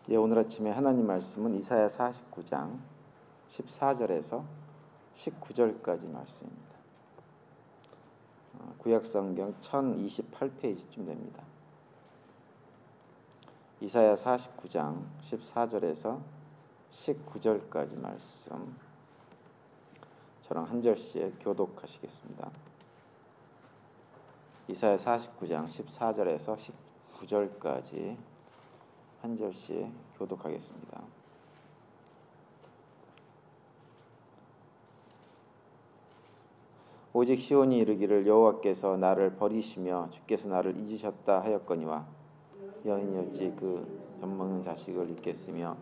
예, 오늘 아침에 하나님 말씀은 이사야 49장 14절에서 19절까지 말씀입니다. 구약성경 1028페이지쯤 됩니다. 이사야 49장 14절에서 19절까지 말씀 저랑 한 절씩 교독하시겠습니다. 이사야 49장 14절에서 19절까지 한 절씩 교독하겠습니다. 오직 시온이 이르기를 여호와께서 나를 버리시며 주께서 나를 잊으셨다 하였거니와 여인이 어찌 그 젖먹는 자식을 잊겠으며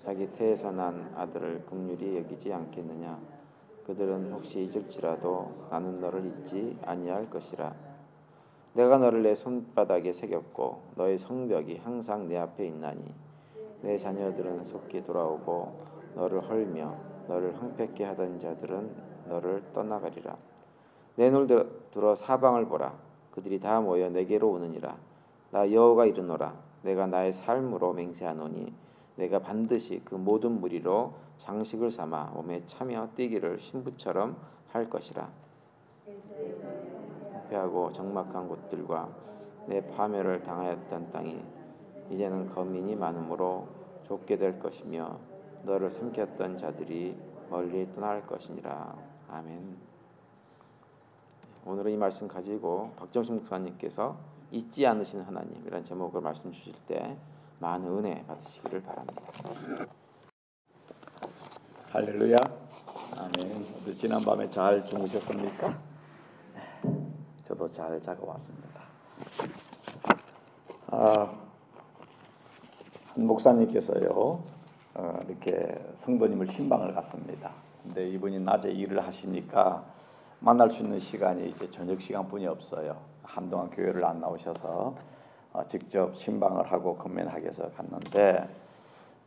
자기 태에서 난 아들을 긍휼히 여기지 않겠느냐. 그들은 혹시 잊을지라도 나는 너를 잊지 아니할 것이라. 내가 너를 내 손바닥에 새겼고 너의 성벽이 항상 내 앞에 있나니 내 자녀들은 속히 돌아오고 너를 헐며 너를 황폐케 하던 자들은 너를 떠나가리라. 내 눈을 들어 사방을 보라. 그들이 다 모여 내게로 오느니라. 나 여호와가 이르노라. 내가 나의 삶으로 맹세하노니 내가 반드시 그 모든 무리로 장식을 삼아 몸에 차며 뛰기를 신부처럼 할 것이라. 패하고 적막한 곳들과 내 파멸을 당하였던 땅이 이제는 거민이 많으므로 좁게 될 것이며 너를 삼켰던 자들이 멀리 떠날 것이니라. 아멘. 오늘은 이 말씀 가지고 박정식 목사님께서 잊지 않으시는 하나님이라는 제목을 말씀 주실 때 많은 은혜 받으시기를 바랍니다. 할렐루야. 아멘. 지난밤에 잘 주무셨습니까? 저도 잘 자고 왔습니다. 한 목사님께서요 이렇게 성도님을 신방을 갔습니다. 근데 이분이 낮에 일을 하시니까 만날 수 있는 시간이 이제 저녁 시간뿐이 없어요. 한동안 교회를 안 나오셔서 직접 신방을 하고 건면하기 위해서 갔는데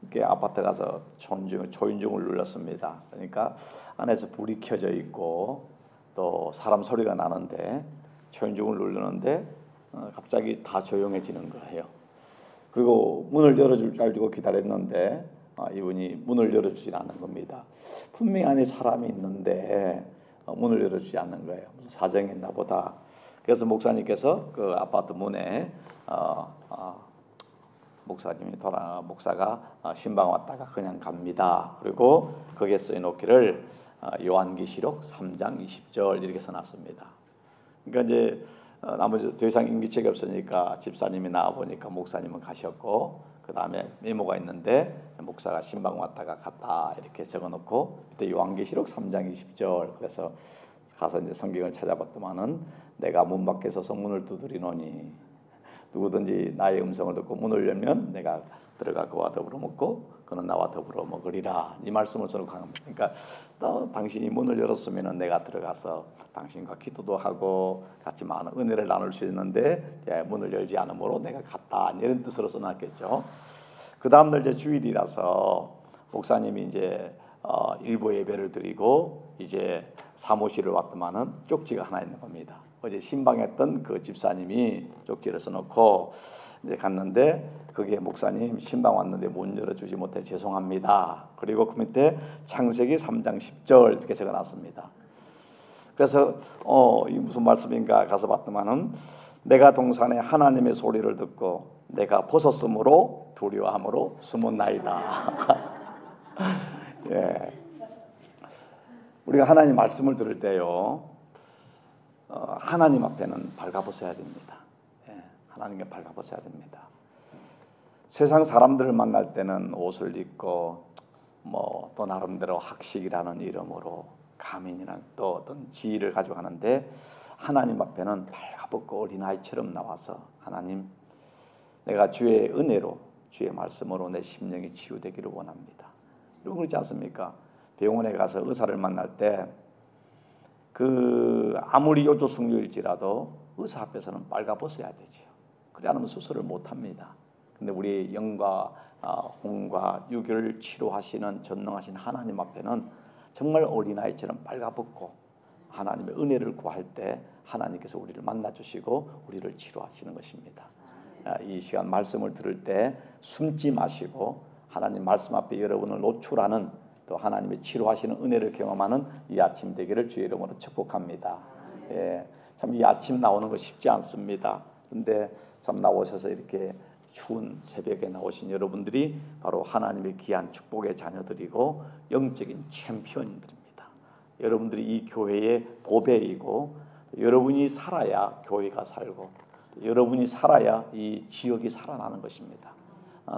이렇게 아파트 가서 초인종을 눌렀습니다. 그러니까 안에서 불이 켜져 있고 또 사람 소리가 나는데 초인종을 누르는데 갑자기 다 조용해지는 거예요. 그리고 문을 열어줄 줄 알고 기다렸는데 이분이 문을 열어주지 않는 겁니다. 분명히 안에 사람이 있는데 문을 열어주지 않는 거예요. 무슨 사정이 있나 보다. 그래서 목사님께서 그 아파트 문에 목사가 신방 왔다가 그냥 갑니다. 그리고 거기에 써놓기를 요한계시록 3장 20절 이렇게 써놨습니다. 그러니까 이제 나머지 더 이상 임기책이 없으니까 집사님이 나와 보니까 목사님은 가셨고 그 다음에 메모가 있는데 목사가 신방 왔다가 갔다 이렇게 적어놓고 그때 요한계시록 3장 20절 그래서 가서 이제 성경을 찾아봤더만은 내가 문 밖에 서서 문을 두드리노니 누구든지 나의 음성을 듣고 문을 열면 내가 들어가 그와 더불어 먹고 그는 나와 더불어 먹으리라. 이 말씀을 써놓고 합니다. 그러니까 또 당신이 문을 열었으면 내가 들어가서 당신과 기도도 하고 같이 많은 은혜를 나눌 수 있는데 문을 열지 않으므로 내가 갔다 이런 뜻으로 써놨겠죠. 그 다음날 이제 주일이라서 목사님이 이제 일부 예배를 드리고 이제 사무실을 왔더만은 쪽지가 하나 있는 겁니다. 어제 신방했던 그 집사님이 쪽지를 써놓고 이제 갔는데 거기에 목사님 신방 왔는데 문 열어주지 못해 죄송합니다. 그리고 그 밑에 창세기 3장 10절 이렇게 적어놨습니다. 그래서 이 무슨 말씀인가 가서 봤더만은 내가 동산에 하나님의 소리를 듣고 내가 벗었으므로 두려워함으로 숨었나이다. 예. 우리가 하나님 말씀을 들을 때요 하나님 앞에는 발가벗어야 됩니다. 예. 하나님께 발가벗어야 됩니다. 세상 사람들을 만날 때는 옷을 입고 뭐 또 나름대로 학식이라는 이름으로 가민이라는 또 어떤 지위를 가지고 하는데 하나님 앞에는 발가벗고 어린아이처럼 나와서 하나님 내가 주의 은혜로 주의 말씀으로 내 심령이 치유되기를 원합니다. 이런 거 그렇지 않습니까? 병원에 가서 의사를 만날 때 그 아무리 요조숙녀일지라도 의사 앞에서는 빨가벗어야 되죠. 그래 않으면 수술을 못합니다. 근데 우리 영과 홍과 유교를 치료하시는 전능하신 하나님 앞에는 정말 어린아이처럼 빨가벗고 하나님의 은혜를 구할 때 하나님께서 우리를 만나주시고 우리를 치료하시는 것입니다. 이 시간 말씀을 들을 때 숨지 마시고 하나님 말씀 앞에 여러분을 노출하는 또 하나님의 치료하시는 은혜를 경험하는 이 아침 되기를 주의 이름으로 축복합니다. 참 이 아침 나오는 거 쉽지 않습니다. 근데 참 나오셔서 이렇게 추운 새벽에 나오신 여러분들이 바로 하나님의 귀한 축복의 자녀들이고 영적인 챔피언들입니다. 여러분들이 이 교회의 보배이고 여러분이 살아야 교회가 살고 여러분이 살아야 이 지역이 살아나는 것입니다.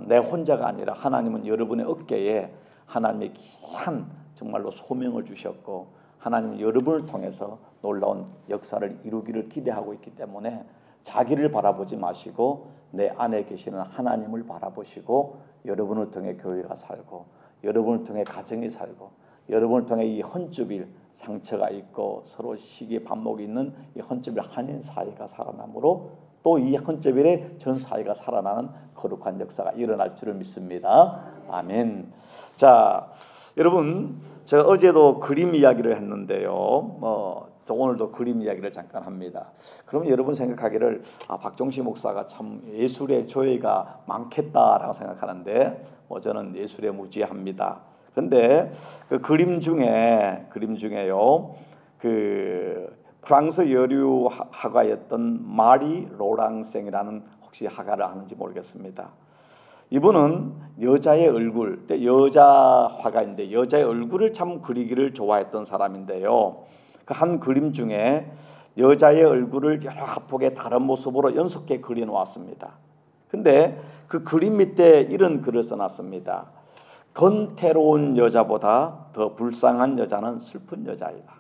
내 혼자가 아니라 하나님은 여러분의 어깨에 하나님의 귀한 정말로 소명을 주셨고 하나님은 여러분을 통해서 놀라운 역사를 이루기를 기대하고 있기 때문에 자기를 바라보지 마시고 내 안에 계시는 하나님을 바라보시고 여러분을 통해 교회가 살고 여러분을 통해 가정이 살고 여러분을 통해 이 헌주빌 상처가 있고 서로 시기 반목이 있는 이 헌주빌 한인 사회가 살아나므로 또 이 헌주빌의 전 사회가 살아나는 거룩한 역사가 일어날 줄을 믿습니다. 아멘. 자, 여러분 제가 어제도 그림 이야기를 했는데요. 오늘도 그림 이야기를 잠깐 합니다. 그럼 여러분 생각하기를 박종시 목사가 참 예술의 조예가 많겠다라고 생각하는데 저는 예술에 무지합니다. 그런데 그 그림 중에요. 그 프랑스 여류 화가였던 마리 로랑생이라는 혹시 화가를 아는지 모르겠습니다. 이분은 여자의 얼굴, 여자 화가인데 여자의 얼굴을 참 그리기를 좋아했던 사람인데요. 그 한 그림 중에 여자의 얼굴을 여러 합폭의 다른 모습으로 연속해 그려 놓았습니다. 근데 그 그림 밑에 이런 글을 써놨습니다. 건태로운 여자보다 더 불쌍한 여자는 슬픈 여자이다.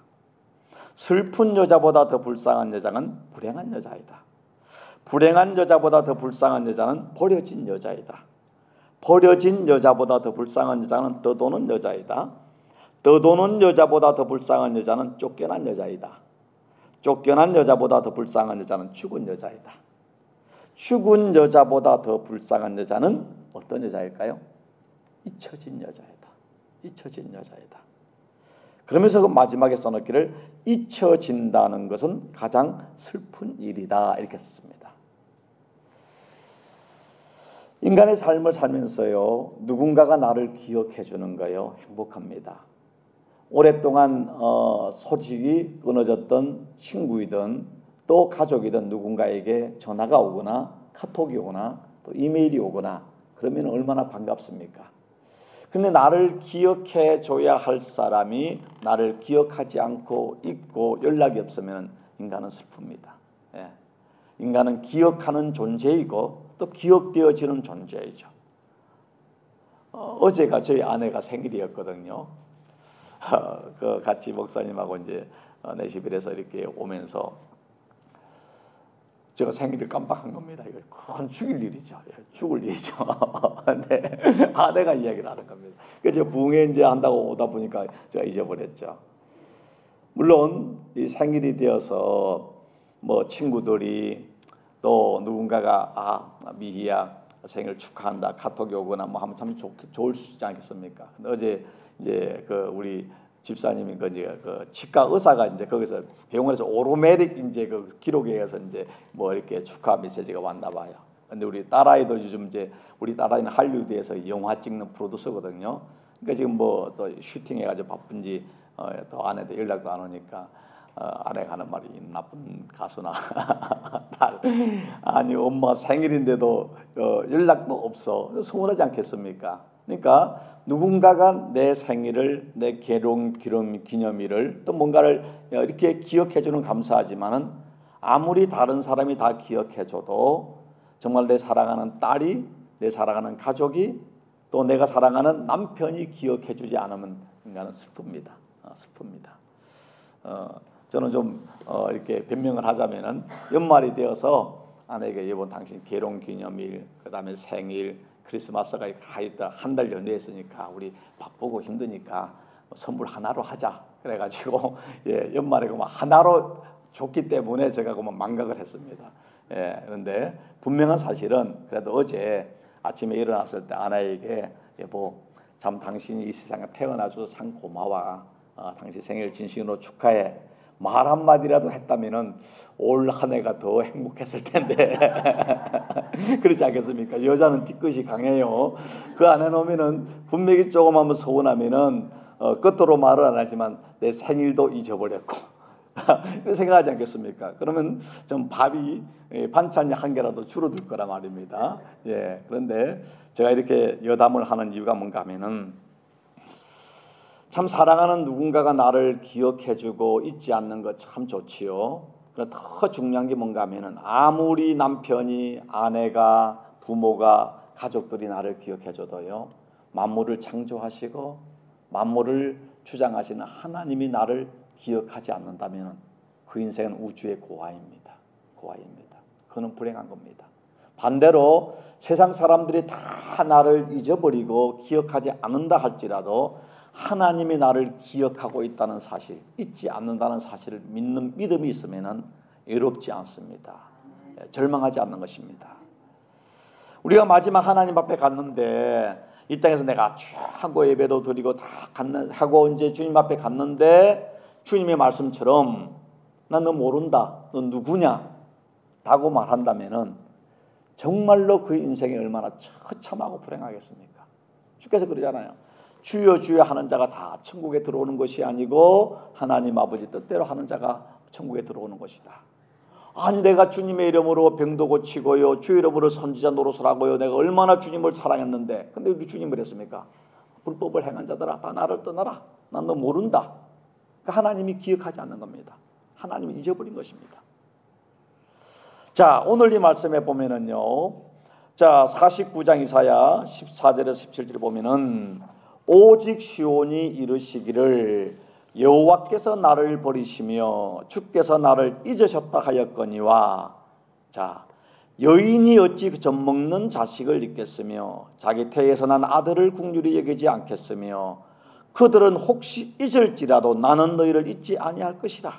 슬픈 여자보다 더 불쌍한 여자는 불행한 여자이다. 불행한 여자보다 더 불쌍한 여자는 버려진 여자이다. 버려진 여자보다 더 불쌍한 여자는 떠도는 여자이다. 떠도는 여자보다 더 불쌍한 여자는 쫓겨난 여자이다. 쫓겨난 여자보다 더 불쌍한 여자는 죽은 여자이다. 죽은 여자보다 더 불쌍한 여자는 어떤 여자일까요? 잊혀진 여자이다. 잊혀진 여자이다. 그러면서 그 마지막에 써놓기를 잊혀진다는 것은 가장 슬픈 일이다 이렇게 썼습니다. 인간의 삶을 살면서요 누군가가 나를 기억해 주는 거요 행복합니다. 오랫동안 소식이 끊어졌던 친구이든 또 가족이든 누군가에게 전화가 오거나 카톡이 오거나 또 이메일이 오거나 그러면 얼마나 반갑습니까? 근데 나를 기억해 줘야 할 사람이 나를 기억하지 않고 잊고 연락이 없으면 인간은 슬픕니다. 인간은 기억하는 존재이고 또 기억되어지는 존재이죠. 어제가 저희 아내가 생일이었거든요. 그 같이 목사님하고 이제 내시빌에서 이렇게 오면서 제가 생일을 깜빡한 겁니다. 이거 큰 죽일 일이죠. 죽을 일이죠. 근데 아내가 이야기를 하는 겁니다. 그래서 부흥회 이제 한다고 오다 보니까 제가 잊어버렸죠. 물론 이 생일이 되어서 뭐 친구들이 또 누군가가 미희야 생일 축하한다 카톡이 오거나 뭐 하면 참 좋을 수 있지 않겠습니까? 근데 어제 이제 그 우리 집사님이 그 치과 의사가 이제 거기서 병원에서 오로메릭 이제 그 기록에 의해서 이제 뭐 이렇게 축하 메시지가 왔나 봐요. 근데 우리 딸아이도 요즘 이제 우리 딸아이는 할리우드에서 영화 찍는 프로듀서거든요. 그러니까 지금 뭐 또 슈팅해가지고 바쁜지 또 아내도 연락도 안 오니까 아내가 하는 말이 나쁜 가수나 딸 아니 엄마 생일인데도 연락도 없어 서운하지 않겠습니까? 그러니까 누군가가 내 생일을 내 결혼 기념일을 또 뭔가를 이렇게 기억해주는 감사하지만은 아무리 다른 사람이 다 기억해줘도 정말 내 사랑하는 딸이 내 사랑하는 가족이 또 내가 사랑하는 남편이 기억해주지 않으면 인간은 슬픕니다. 슬픕니다. 저는 좀 이렇게 변명을 하자면은 연말이 되어서 아내에게 이번 당신 결혼 기념일 그다음에 생일 크리스마스가 다 있다 한 달 연휴했으니까 우리 바쁘고 힘드니까 선물 하나로 하자 그래가지고 연말에 그만 하나로 줬기 때문에 제가 그만 망각을 했습니다. 그런데 분명한 사실은 그래도 어제 아침에 일어났을 때 아내에게 여보 참 당신이 이 세상에 태어나줘서 참 고마워. 당신 생일 진심으로 축하해. 말 한마디라도 했다면은 올 한 해가 더 행복했을 텐데 그렇지 않겠습니까? 여자는 뒤끝이 강해요. 그 안 해놓으면은 분명히 조금 한번 서운하면은 끝으로 말을 안 하지만 내 생일도 잊어버렸고 이렇게 생각하지 않겠습니까? 그러면 좀 밥이 반찬이 한 개라도 줄어들 거란 말입니다. 예, 그런데 제가 이렇게 여담을 하는 이유가 뭔가 하면은 참 사랑하는 누군가가 나를 기억해주고 잊지 않는 것 참 좋지요. 그러나 더 중요한 게 뭔가 하면은 아무리 남편이, 아내가, 부모가, 가족들이 나를 기억해줘도요, 만물을 창조하시고 만물을 주장하시는 하나님이 나를 기억하지 않는다면 그 인생은 우주의 고아입니다. 고아입니다. 그는 불행한 겁니다. 반대로 세상 사람들이 다 나를 잊어버리고 기억하지 않는다 할지라도 하나님이 나를 기억하고 있다는 사실, 잊지 않는다는 사실을 믿는 믿음이 있으면 외롭지 않습니다. 절망하지 않는 것입니다. 우리가 마지막 하나님 앞에 갔는데 이 땅에서 내가 쭉 하고 예배도 드리고 다 하고 이제 주님 앞에 갔는데 주님의 말씀처럼 난 너 모른다, 너 누구냐 라고 말한다면은 정말로 그 인생이 얼마나 처참하고 불행하겠습니까? 주께서 그러잖아요. 주여 주여 하는 자가 다 천국에 들어오는 것이 아니고 하나님 아버지 뜻대로 하는 자가 천국에 들어오는 것이다. 아니 내가 주님의 이름으로 병도 고치고요, 주의 이름으로 선지자 노릇을 하고요, 내가 얼마나 주님을 사랑했는데, 근데 우리 주님이 그랬습니까? 불법을 행한 자들아 다 나를 떠나라, 난 너 모른다. 그러니까 하나님이 기억하지 않는 겁니다. 하나님이 잊어버린 것입니다. 자, 오늘 이 말씀에 보면은요, 자 49장 이사야 14절에서 17절 보면은 오직 시온이 이르시기를 여호와께서 나를 버리시며 주께서 나를 잊으셨다 하였거니와, 자 여인이 어찌 젖먹는 자식을 잊겠으며 자기 태에서 난 아들을 긍휼히 여기지 않겠으며 그들은 혹시 잊을지라도 나는 너희를 잊지 아니할 것이라.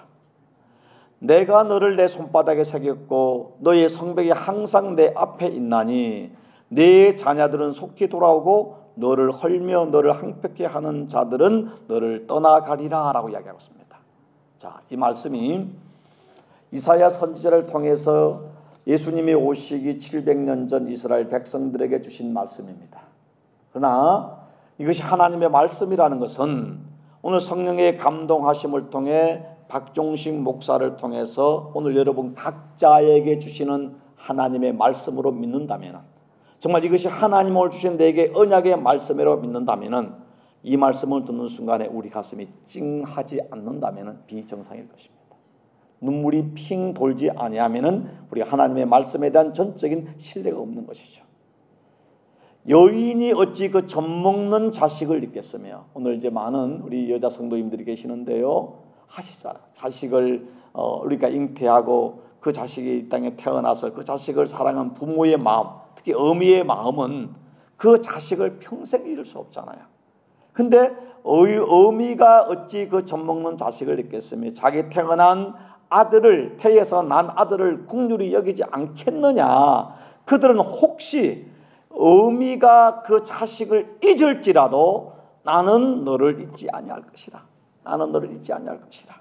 내가 너를 내 손바닥에 새겼고 너의 성벽이 항상 내 앞에 있나니 내 자녀들은 속히 돌아오고 너를 헐며 너를 항벽케 하는 자들은 너를 떠나가리라 라고 이야기하고 있습니다. 자, 이 말씀이 이사야 선지자를 통해서 예수님이 오시기 700년 전 이스라엘 백성들에게 주신 말씀입니다. 그러나 이것이 하나님의 말씀이라는 것은 오늘 성령의 감동하심을 통해 박종식 목사를 통해서 오늘 여러분 각자에게 주시는 하나님의 말씀으로 믿는다면, 정말 이것이 하나님 오늘 주신 내게 언약의 말씀이라고 믿는다면, 이 말씀을 듣는 순간에 우리 가슴이 찡하지 않는다면 비정상일 것입니다. 눈물이 핑 돌지 아니하면 우리가 하나님의 말씀에 대한 전적인 신뢰가 없는 것이죠. 여인이 어찌 그 젖먹는 자식을 잊겠으며, 오늘 이제 많은 우리 여자 성도님들이 계시는데요, 하시잖아요. 자식을 우리가 잉태하고 그 자식이 이 땅에 태어나서 그 자식을 사랑한 부모의 마음, 특히 어미의 마음은 그 자식을 평생 잃을 수 없잖아요. 근데 어미가 어찌 그 젖먹는 자식을 잊겠으며 자기 태어난 아들을, 태에서 난 아들을 긍휼히 여기지 않겠느냐. 그들은 혹시 어미가 그 자식을 잊을지라도 나는 너를 잊지 아니할 것이라. 나는 너를 잊지 아니할 것이라.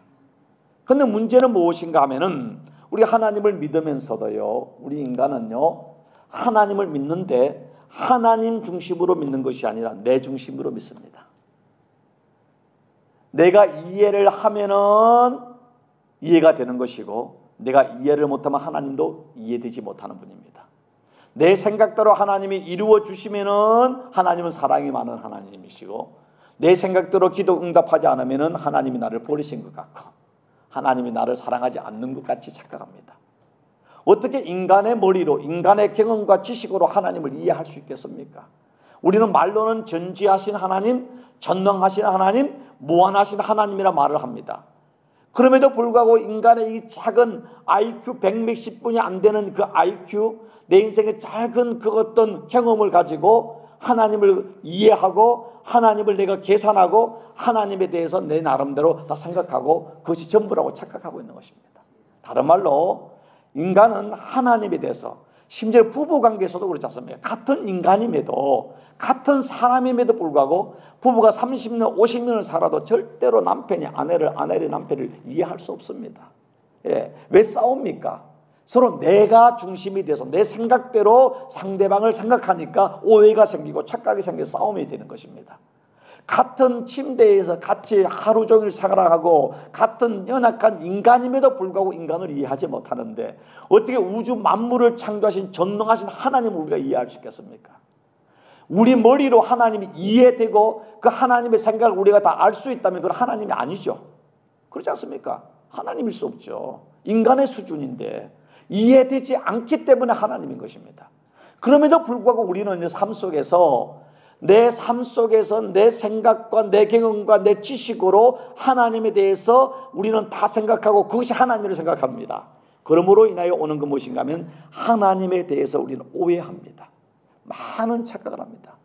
그런데 문제는 무엇인가 하면은 우리 하나님을 믿으면서도요, 우리 인간은요 하나님을 믿는데 하나님 중심으로 믿는 것이 아니라 내 중심으로 믿습니다. 내가 이해를 하면은 이해가 되는 것이고 내가 이해를 못하면 하나님도 이해되지 못하는 분입니다. 내 생각대로 하나님이 이루어 주시면은 하나님은 사랑이 많은 하나님이시고, 내 생각대로 기도 응답하지 않으면은 하나님이 나를 버리신 것 같고 하나님이 나를 사랑하지 않는 것 같이 착각합니다. 어떻게 인간의 머리로, 인간의 경험과 지식으로 하나님을 이해할 수 있겠습니까? 우리는 말로는 전지하신 하나님, 전능하신 하나님, 무한하신 하나님이라 말을 합니다. 그럼에도 불구하고 인간의 이 작은 IQ 100몇십 분이 안 되는 그 IQ, 내 인생의 작은 그 어떤 경험을 가지고 하나님을 이해하고 하나님을 내가 계산하고 하나님에 대해서 내 나름대로 다 생각하고 그것이 전부라고 착각하고 있는 것입니다. 다른 말로 인간은 하나님에 대해서 심지어 부부 관계에서도 그렇지 않습니까? 같은 인간임에도, 같은 사람임에도 불구하고 부부가 30년, 50년을 살아도 절대로 남편이 아내를 남편을 이해할 수 없습니다. 예. 왜 싸웁니까? 서로 내가 중심이 돼서 내 생각대로 상대방을 생각하니까 오해가 생기고 착각이 생겨서 싸움이 되는 것입니다. 같은 침대에서 같이 하루 종일 생활하고 같은 연약한 인간임에도 불구하고 인간을 이해하지 못하는데 어떻게 우주 만물을 창조하신 전능하신 하나님을 우리가 이해할 수 있겠습니까? 우리 머리로 하나님이 이해되고 그 하나님의 생각을 우리가 다 알 수 있다면 그건 하나님이 아니죠. 그렇지 않습니까? 하나님일 수 없죠. 인간의 수준인데 이해되지 않기 때문에 하나님인 것입니다. 그럼에도 불구하고 우리는 삶 속에서 내 삶 속에서 내 생각과 내 경험과 내 지식으로 하나님에 대해서 우리는 다 생각하고 그것이 하나님을 생각합니다. 그러므로 인하여 오는 것 무엇인가 하면 하나님에 대해서 우리는 오해합니다. 많은 착각을 합니다.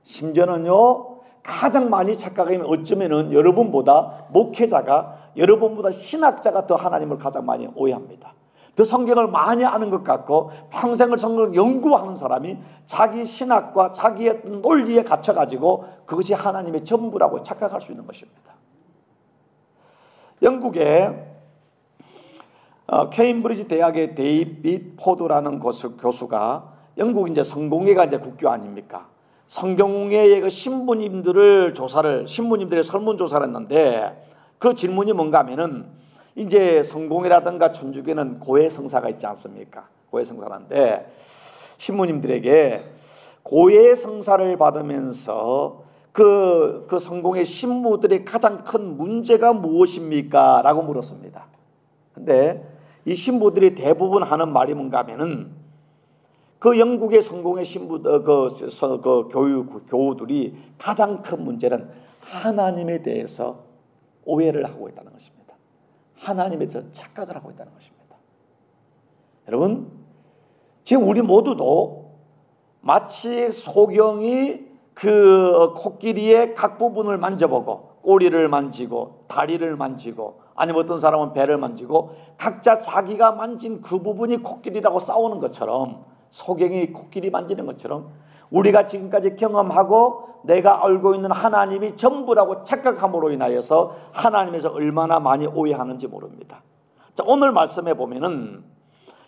심지어는요 가장 많이 착각하면 어쩌면은 여러분보다 목회자가 여러분보다 신학자가 더 하나님을 가장 많이 오해합니다. 더 성경을 많이 아는 것 같고 평생을 성경을 연구하는 사람이 자기 신학과 자기의 논리에 갇혀가지고 그것이 하나님의 전부라고 착각할 수 있는 것입니다. 영국의 케임브리지 대학의 데이빗 포드라는 교수가 영국 이제 성공회가 이제 국교 아닙니까? 성경회의 그 신부님들의 설문조사를 했는데 그 질문이 뭔가 하면은 이제 성공회라든가 천주교는 고해성사가 있지 않습니까? 고해성사인데 신부님들에게 고해성사를 받으면서 그 성공회 신부들의 가장 큰 문제가 무엇입니까? 라고 물었습니다. 근데 이 신부들이 대부분 하는 말이 뭔가 하면은 그 영국의 성공회 신부들 교우들이 가장 큰 문제는 하나님에 대해서 오해를 하고 있다는 것입니다. 하나님에 대해서 착각을 하고 있다는 것입니다. 여러분, 지금 우리 모두도 마치 소경이 그 코끼리의 각 부분을 만져보고 꼬리를 만지고 다리를 만지고 아니면 어떤 사람은 배를 만지고 각자 자기가 만진 그 부분이 코끼리라고 싸우는 것처럼 소경이 코끼리 만지는 것처럼 우리가 지금까지 경험하고 내가 알고 있는 하나님이 전부라고 착각함으로 인하여서 하나님에서 얼마나 많이 오해하는지 모릅니다. 자, 오늘 말씀해 보면은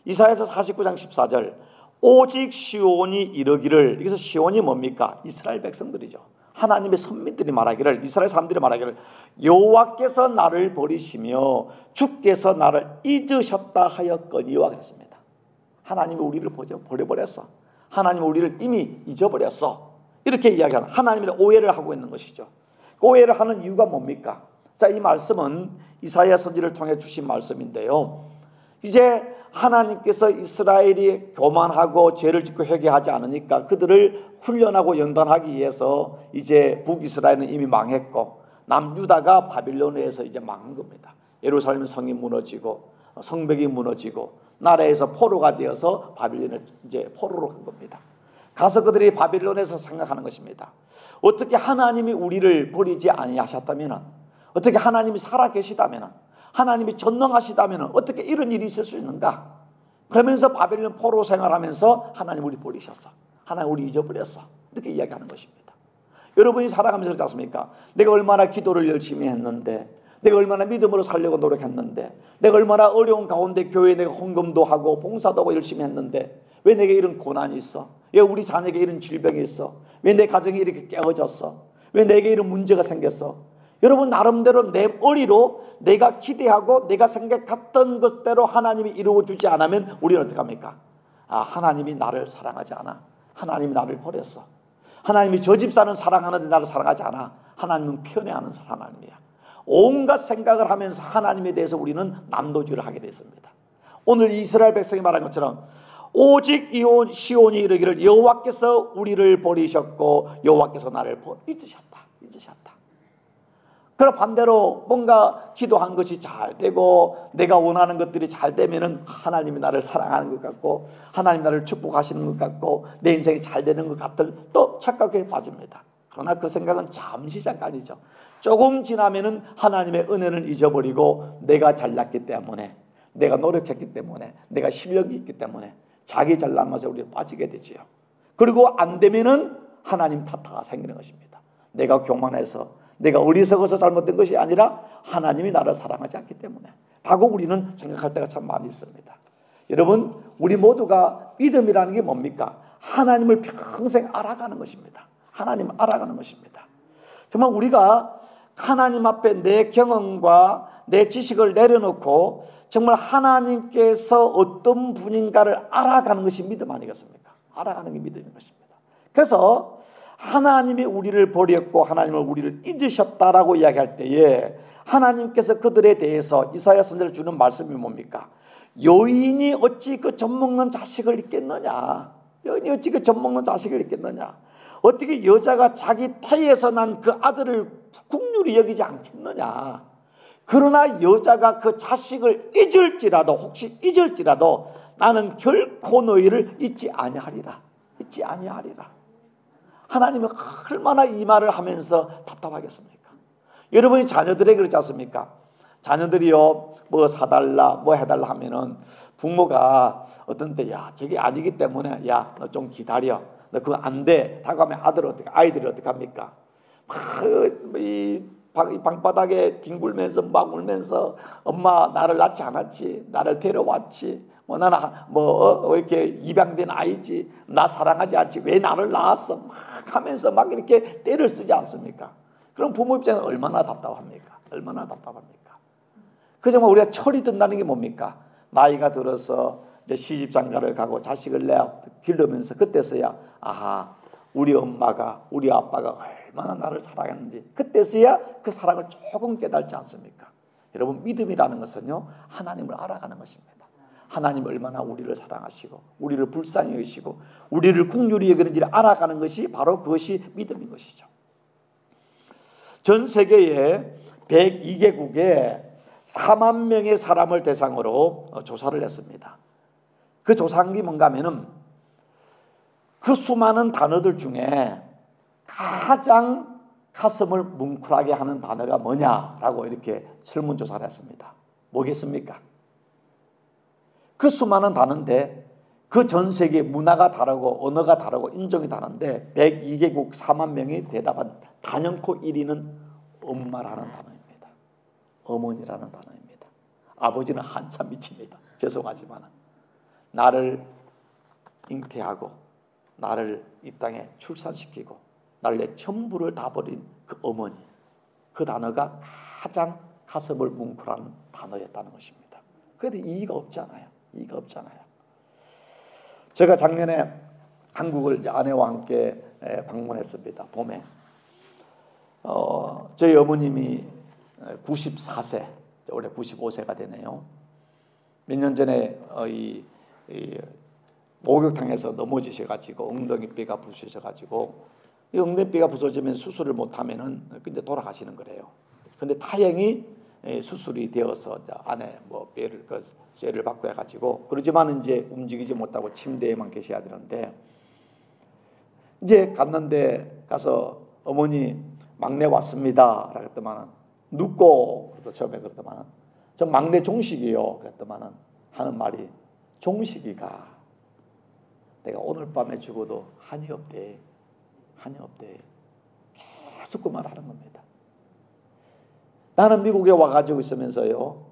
이사야서 49장 14절 오직 시온이 이르기를, 여기서 시온이 뭡니까? 이스라엘 백성들이죠. 하나님의 선민들이 말하기를, 이스라엘 사람들이 말하기를 여호와께서 나를 버리시며 주께서 나를 잊으셨다 하였거니와 그랬습니다. 하나님이 우리를 버려버렸어. 하나님은 우리를 이미 잊어버렸어. 이렇게 이야기하는 하나님의 오해를 하고 있는 것이죠. 그 오해를 하는 이유가 뭡니까? 자, 이 말씀은 이사야 선지를 통해 주신 말씀인데요. 이제 하나님께서 이스라엘이 교만하고 죄를 짓고 회개하지 않으니까 그들을 훈련하고 연단하기 위해서 이제 북이스라엘은 이미 망했고 남유다가 바빌론에서 이제 망한 겁니다. 예루살렘 성이 무너지고 성벽이 무너지고 나라에서 포로가 되어서 바빌론에 이제 포로로 간 겁니다. 가서 그들이 바빌론에서 생각하는 것입니다. 어떻게 하나님이 우리를 버리지 아니하셨다면, 어떻게 하나님이 살아 계시다면, 하나님이 전능하시다면 어떻게 이런 일이 있을 수 있는가? 그러면서 바빌론 포로 생활하면서 하나님 우리 버리셨어. 하나님 우리 잊어버렸어. 이렇게 이야기하는 것입니다. 여러분이 살아가면서 그렇지 않습니까? 내가 얼마나 기도를 열심히 했는데, 내가 얼마나 믿음으로 살려고 노력했는데, 내가 얼마나 어려운 가운데 교회에 내가 헌금도 하고 봉사도 하고 열심히 했는데 왜 내게 이런 고난이 있어? 왜 우리 자녀에게 이런 질병이 있어? 왜 내 가정이 이렇게 깨어졌어? 왜 내게 이런 문제가 생겼어? 여러분 나름대로 내 머리로 내가 기대하고 내가 생각했던 것대로 하나님이 이루어주지 않으면 우리는 어떻게 합니까? 아, 하나님이 나를 사랑하지 않아. 하나님이 나를 버렸어. 하나님이 저 집사는 사랑하는데 나를 사랑하지 않아. 하나님은 편애하는 하나님이야. 온갖 생각을 하면서 하나님에 대해서 우리는 난도질을 하게 됐습니다. 오늘 이스라엘 백성이 말한 것처럼 오직 시온이 이르기를 여호와께서 우리를 버리셨고 여호와께서 나를 잊으셨다. 그럼 반대로 뭔가 기도한 것이 잘 되고 내가 원하는 것들이 잘 되면은 하나님이 나를 사랑하는 것 같고 하나님 나를 축복하시는 것 같고 내 인생이 잘 되는 것 같을 또 착각에 빠집니다. 그러나 그 생각은 잠시 잠깐이죠. 조금 지나면은 하나님의 은혜를 잊어버리고 내가 잘났기 때문에, 내가 노력했기 때문에, 내가 실력이 있기 때문에, 자기 잘난 것에 우리가 빠지게 되지요. 그리고 안 되면은 하나님 탓하가 생기는 것입니다. 내가 교만해서, 내가 어리석어서 잘못된 것이 아니라 하나님이 나를 사랑하지 않기 때문에 라고 우리는 생각할 때가 참 많이 있습니다. 여러분, 우리 모두가 믿음이라는 게 뭡니까? 하나님을 평생 알아가는 것입니다. 하나님 알아가는 것입니다. 정말 우리가 하나님 앞에 내 경험과 내 지식을 내려놓고 정말 하나님께서 어떤 분인가를 알아가는 것이 믿음 아니겠습니까? 알아가는 게 믿음인 것입니다. 그래서 하나님이 우리를 버렸고 하나님을 우리를 잊으셨다라고 이야기할 때에 하나님께서 그들에 대해서 이사야 선지자를 주는 말씀이 뭡니까? 여인이 어찌 그 젖먹는 자식을 잊겠느냐? 여인이 어찌 그 젖먹는 자식을 잊겠느냐? 어떻게 여자가 자기 태에서 난 그 아들을 국률이 여기지 않겠느냐? 그러나 여자가 그 자식을 잊을지라도, 혹시 잊을지라도 나는 결코 너희를 잊지 아니하리라. 잊지 아니하리라. 하나님은 얼마나 이 말을 하면서 답답하겠습니까? 여러분이 자녀들에게 그러지 않습니까? 자녀들이요, 뭐 사달라, 뭐 해달라 하면은 부모가 어떤 때, 야, 저게 아니기 때문에, 야, 너 좀 기다려. 너 그거 안 돼. 라고 하면 아이들이 어떻게 합니까? 이 방바닥에 뒹굴면서 막 울면서 엄마 나를 낳지 않았지, 나를 데려왔지, 뭐 나는 뭐 이렇게 입양된 아이지, 나 사랑하지 않지, 왜 나를 낳았어? 막 하면서 막 이렇게 때를 쓰지 않습니까? 그럼 부모 입장에서 얼마나 답답합니까? 얼마나 답답합니까? 그 정말 우리가 철이 든다는 게 뭡니까? 나이가 들어서 이제 시집장가를 가고 자식을 기르면서 그때서야 아하, 우리 엄마가, 우리 아빠가 얼마나 나를 사랑했는지 그때서야 그 사랑을 조금 깨달지 않습니까? 여러분, 믿음이라는 것은요, 하나님을 알아가는 것입니다. 하나님 얼마나 우리를 사랑하시고 우리를 불쌍히 여기시고 우리를 긍휼히 여기는지를 알아가는 것이 바로 그것이 믿음인 것이죠. 전 세계에 102개국에 4만 명의 사람을 대상으로 조사를 했습니다. 그 조사한 게 뭔가 하면은 그 수많은 단어들 중에 가장 가슴을 뭉클하게 하는 단어가 뭐냐라고 이렇게 설문조사를 했습니다. 뭐겠습니까? 그 수많은 단어인데 그 전 세계 문화가 다르고 언어가 다르고 인종이 다른데 102개국 4만 명이 대답한 단연코 1위는 엄마라는 단어입니다. 어머니라는 단어입니다. 아버지는 한참 미칩니다. 죄송하지만 나를 잉태하고 나를 이 땅에 출산시키고 나를 내 전부를 다 버린 그 어머니, 그 단어가 가장 가슴을 뭉클하는 단어였다는 것입니다. 그래도 이의가 없잖아요. 이의가 없잖아요. 제가 작년에 한국을 이제 아내와 함께 방문했습니다. 봄에 저희 어머님이 94세, 올해 95세가 되네요. 몇 년 전에 이 목욕탕에서 넘어지셔가지고 엉덩이뼈가 부서져가지고 이 엉덩이뼈가 부서지면 수술을 못하면은 이제 돌아가시는 거래요. 그런데 다행히 수술이 되어서 안에 뭐 뼈를 쇠를 받고 해가지고 그러지만 이제 움직이지 못하고 침대에만 계셔야 되는데 이제 갔는데 가서 어머니 막내 왔습니다. 그랬더만은 눕고 처음에 그랬더만은 저 막내 종식이요. 그랬더만은 하는 말이 종식이가 내가 오늘 밤에 죽어도 한이 없대. 한이 없대. 계속 그 말 하는 겁니다. 나는 미국에 와가지고 있으면서요.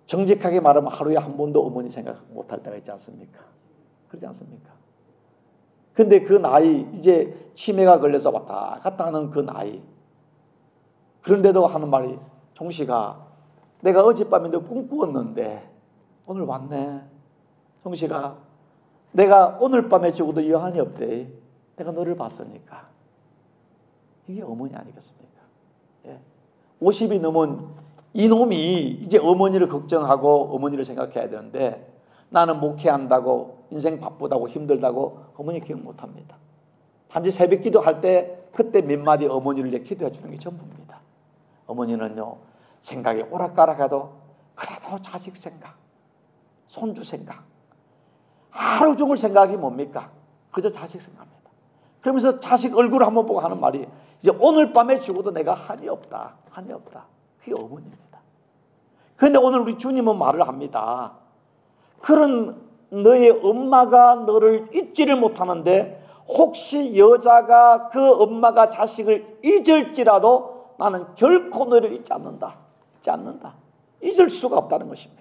정직하게 말하면 하루에 한 번도 어머니 생각 못할 때가 있지 않습니까? 그렇지 않습니까? 근데 그 나이 이제 치매가 걸려서 왔다 갔다 하는 그 나이 그런데도 하는 말이 종식아 내가 어젯밤에 너 꿈꾸었는데 오늘 왔네. 종식아 내가 오늘 밤에 죽어도 여한이 없대. 내가 너를 봤으니까. 이게 어머니 아니겠습니까? 예. 50이 넘은 이놈이 이제 어머니를 걱정하고 어머니를 생각해야 되는데 나는 목회한다고 인생 바쁘다고 힘들다고 어머니 기억 못합니다. 단지 새벽 기도할 때 그때 몇 마디 어머니를 이제 기도해 주는 게 전부입니다. 어머니는요 생각이 오락가락해도 그래도 자식 생각, 손주 생각 하루 종일 생각이 뭡니까? 그저 자식 생각합니다. 그러면서 자식 얼굴을 한번 보고 하는 말이 이제 오늘 밤에 죽어도 내가 한이 없다. 한이 없다. 그게 어머니입니다. 그런데 오늘 우리 주님은 말을 합니다. 그런 너의 엄마가 너를 잊지를 못하는데 혹시 여자가 그 엄마가 자식을 잊을지라도 나는 결코 너를 잊지 않는다. 잊지 않는다. 잊을 수가 없다는 것입니다.